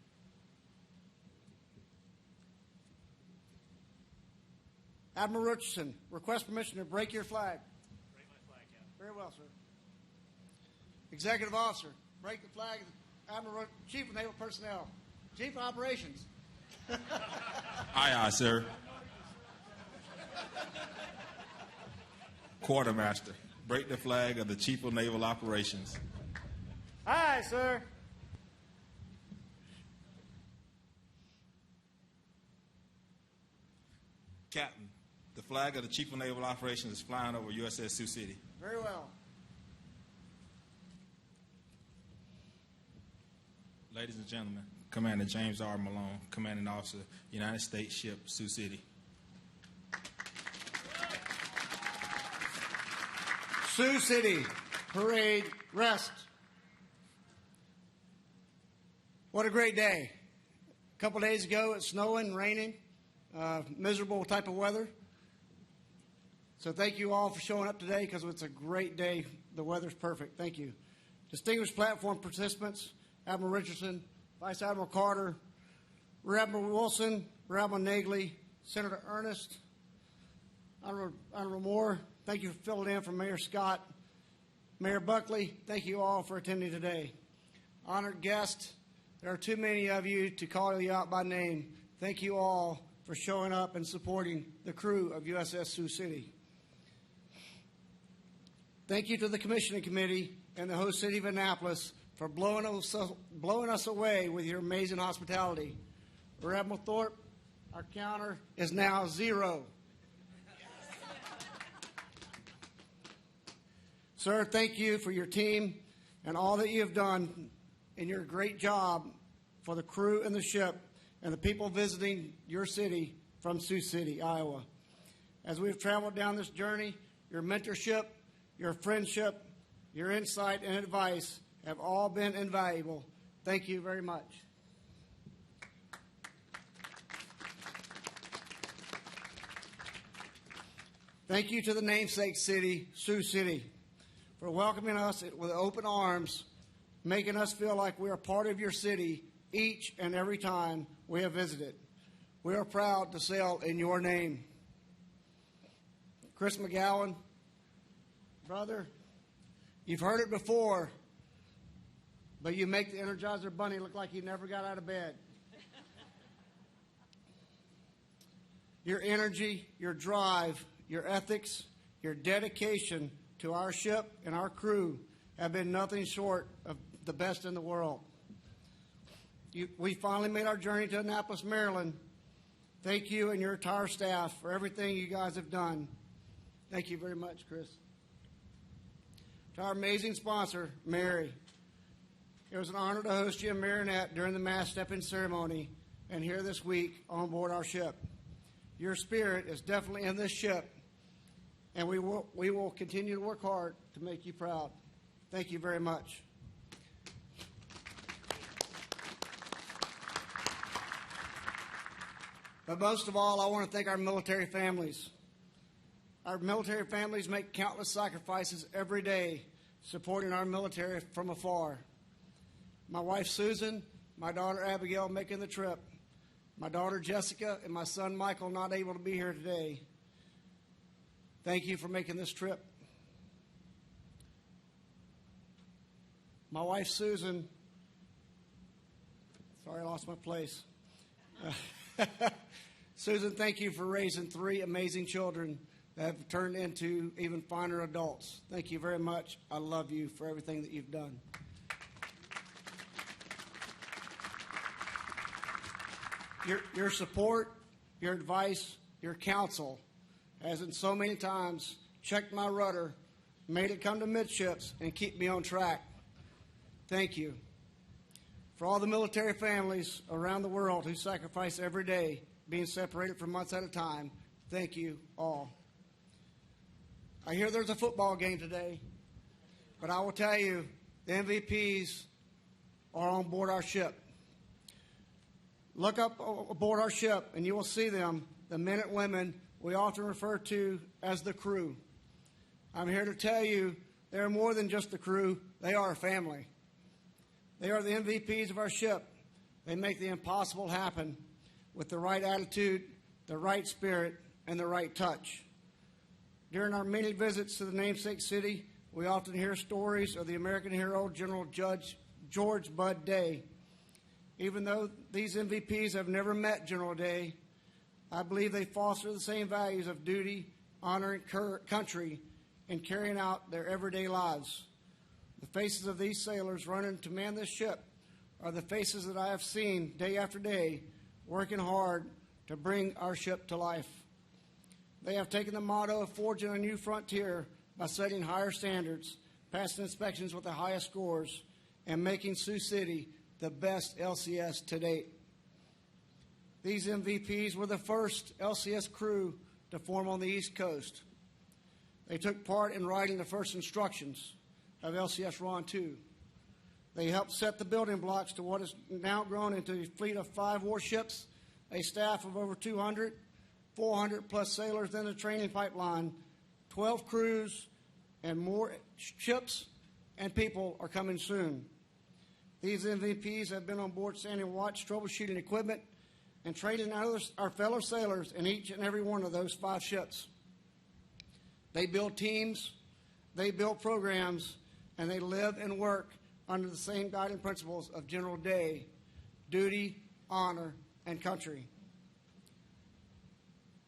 Admiral Richardson, request permission to break your flag. Break my flag, Captain. Very well, sir. Executive Officer, break the flag of Admiral Chief of Naval Personnel. Chief of Operations. Aye, aye, sir. Quartermaster, break the flag of the Chief of Naval Operations. Aye, sir. Captain, the flag of the Chief of Naval Operations is flying over USS Sioux City. Very well. Ladies and gentlemen, Commander James R. Malone, Commanding Officer, United States Ship Sioux City. Sioux City, parade, rest. What a great day. A couple days ago, it's snowing, raining, miserable type of weather. So thank you all for showing up today because it's a great day. The weather's perfect. Thank you. Distinguished platform participants, Admiral Richardson, Vice Admiral Carter, Rear Admiral Wilson, Rear Admiral Nagley, Senator Ernst, Honorable Moore, thank you for filling in for Mayor Scott. Mayor Buckley, thank you all for attending today. Honored guests, there are too many of you to call you out by name. Thank you all for showing up and supporting the crew of USS Sioux City. Thank you to the Commissioning Committee and the host city of Annapolis for blowing us away with your amazing hospitality. Rear Admiral Thorpe, our counter is now 0. Sir, thank you for your team and all that you have done in your great job for the crew and the ship and the people visiting your city from Sioux City, Iowa. As we've traveled down this journey, your mentorship, your friendship, your insight and advice have all been invaluable. Thank you very much. Thank you to the namesake city, Sioux City, for welcoming us with open arms, making us feel like we are part of your city each and every time we have visited. We are proud to sail in your name. Chris McGowan, brother, you've heard it before, but you make the Energizer Bunny look like he never got out of bed. Your energy, your drive, your ethics, your dedication to our ship and our crew have been nothing short of the best in the world. We finally made our journey to Annapolis, Maryland. Thank you and your entire staff for everything you guys have done. Thank you very much, Chris. To our amazing sponsor, Mary. It was an honor to host you and Marinette during the mast stepping ceremony and here this week on board our ship. Your spirit is definitely in this ship, and we will continue to work hard to make you proud. Thank you very much. But most of all, I want to thank our military families. Our military families make countless sacrifices every day supporting our military from afar. My wife Susan, my daughter Abigail making the trip, my daughter Jessica, and my son Michael not able to be here today. Thank you for making this trip. My wife Susan, sorry I lost my place. Susan, thank you for raising 3 amazing children that have turned into even finer adults. Thank you very much. I love you for everything that you've done. Your support, your advice, your counsel has in so many times checked my rudder, made it come to midships, and keep me on track. Thank you. For all the military families around the world who sacrifice every day, being separated for months at a time, thank you all. I hear there's a football game today, but I will tell you, the MVPs are on board our ship. Look up aboard our ship, and you will see them, the men and women we often refer to as the crew. I'm here to tell you they are more than just the crew. They are a family. They are the MVPs of our ship. They make the impossible happen with the right attitude, the right spirit, and the right touch. During our many visits to the namesake city, we often hear stories of the American hero, General George Bud Day. Even though these MVPs have never met General Day, I believe they foster the same values of duty, honor, and country in carrying out their everyday lives. The faces of these sailors running to man this ship are the faces that I have seen day after day, working hard to bring our ship to life. They have taken the motto of forging a new frontier by setting higher standards, passing inspections with the highest scores, and making Sioux City the best LCS to date. These MVPs were the first LCS crew to form on the East Coast. They took part in writing the first instructions of LCS Ron 2. They helped set the building blocks to what has now grown into a fleet of 5 warships, a staff of over 200, 400 plus sailors in the training pipeline, 12 crews, and more ships and people are coming soon. These MVPs have been on board standing watch, troubleshooting equipment, and training our fellow sailors in each and every one of those 5 ships. They build teams, they build programs, and they live and work under the same guiding principles of General Day: duty, honor, and country.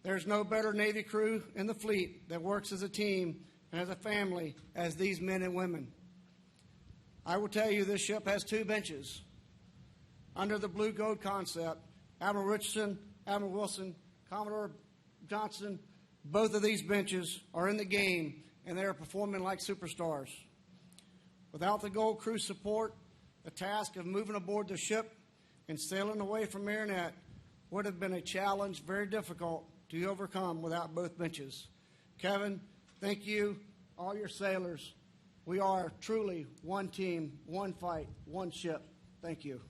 There's no better Navy crew in the fleet that works as a team and as a family as these men and women. I will tell you, this ship has 2 benches. Under the blue gold concept, Admiral Richardson, Admiral Wilson, Commodore Johnson, both of these benches are in the game, and they are performing like superstars. Without the gold crew support, the task of moving aboard the ship and sailing away from Marinette would have been a challenge very difficult to overcome without both benches. Kevin, thank you, all your sailors. We are truly one team, one fight, one ship. Thank you.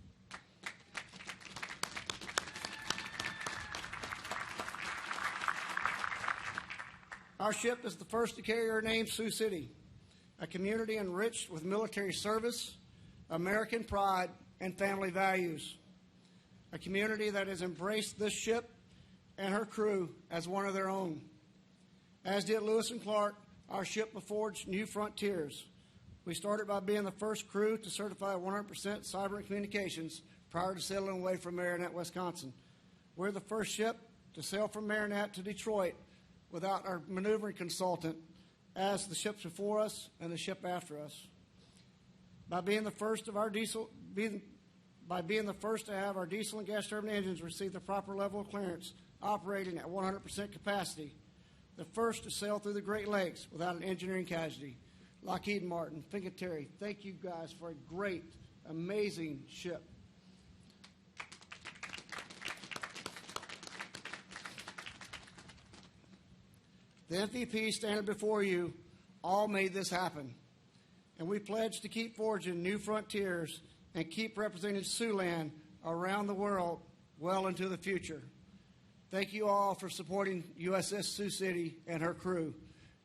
Our ship is the first to carry our name, Sioux City, a community enriched with military service, American pride, and family values. A community that has embraced this ship and her crew as one of their own. As did Lewis and Clark, our ship forged new frontiers. We started by being the first crew to certify 100% cyber communications prior to sailing away from Marinette, Wisconsin. We're the first ship to sail from Marinette to Detroit without our maneuvering consultant, as the ships before us and the ship after us. By being the first to have our diesel and gas turbine engines receive the proper level of clearance, operating at 100% capacity, the first to sail through the Great Lakes without an engineering casualty. Lockheed Martin, Fincantieri, thank you guys for a great, amazing ship. The MVP standing before you all made this happen, and we pledge to keep forging new frontiers and keep representing Siouxland around the world well into the future. Thank you all for supporting USS Sioux City and her crew.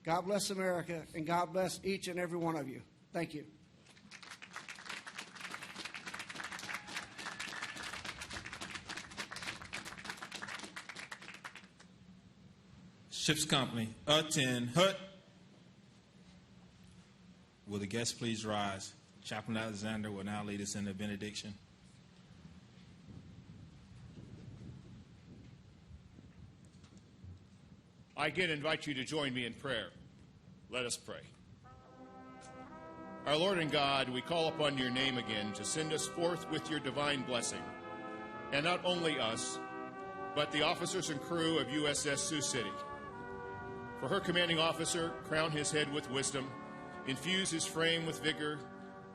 God bless America, and God bless each and every one of you. Thank you. Ship's Company, attend hut. Will the guests please rise? Chaplain Alexander will now lead us in the benediction. I again invite you to join me in prayer. Let us pray. Our Lord and God, we call upon your name again to send us forth with your divine blessing. And not only us, but the officers and crew of USS Sioux City. For her commanding officer, crown his head with wisdom, infuse his frame with vigor,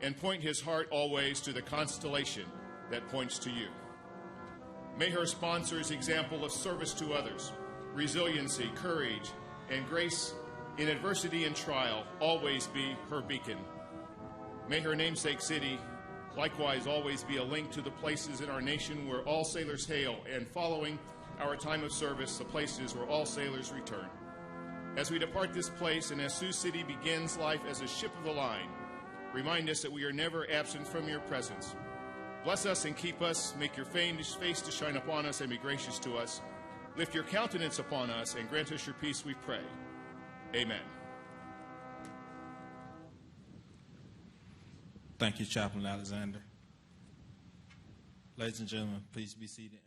and point his heart always to the constellation that points to you. May her sponsors' example of service to others, resiliency, courage, and grace in adversity and trial always be her beacon. May her namesake city likewise always be a link to the places in our nation where all sailors hail, and following our time of service, the places where all sailors return. As we depart this place and as Sioux City begins life as a ship of the line, remind us that we are never absent from your presence. Bless us and keep us. Make your face to shine upon us and be gracious to us. Lift your countenance upon us and grant us your peace, we pray. Amen. Thank you, Chaplain Alexander. Ladies and gentlemen, please be seated.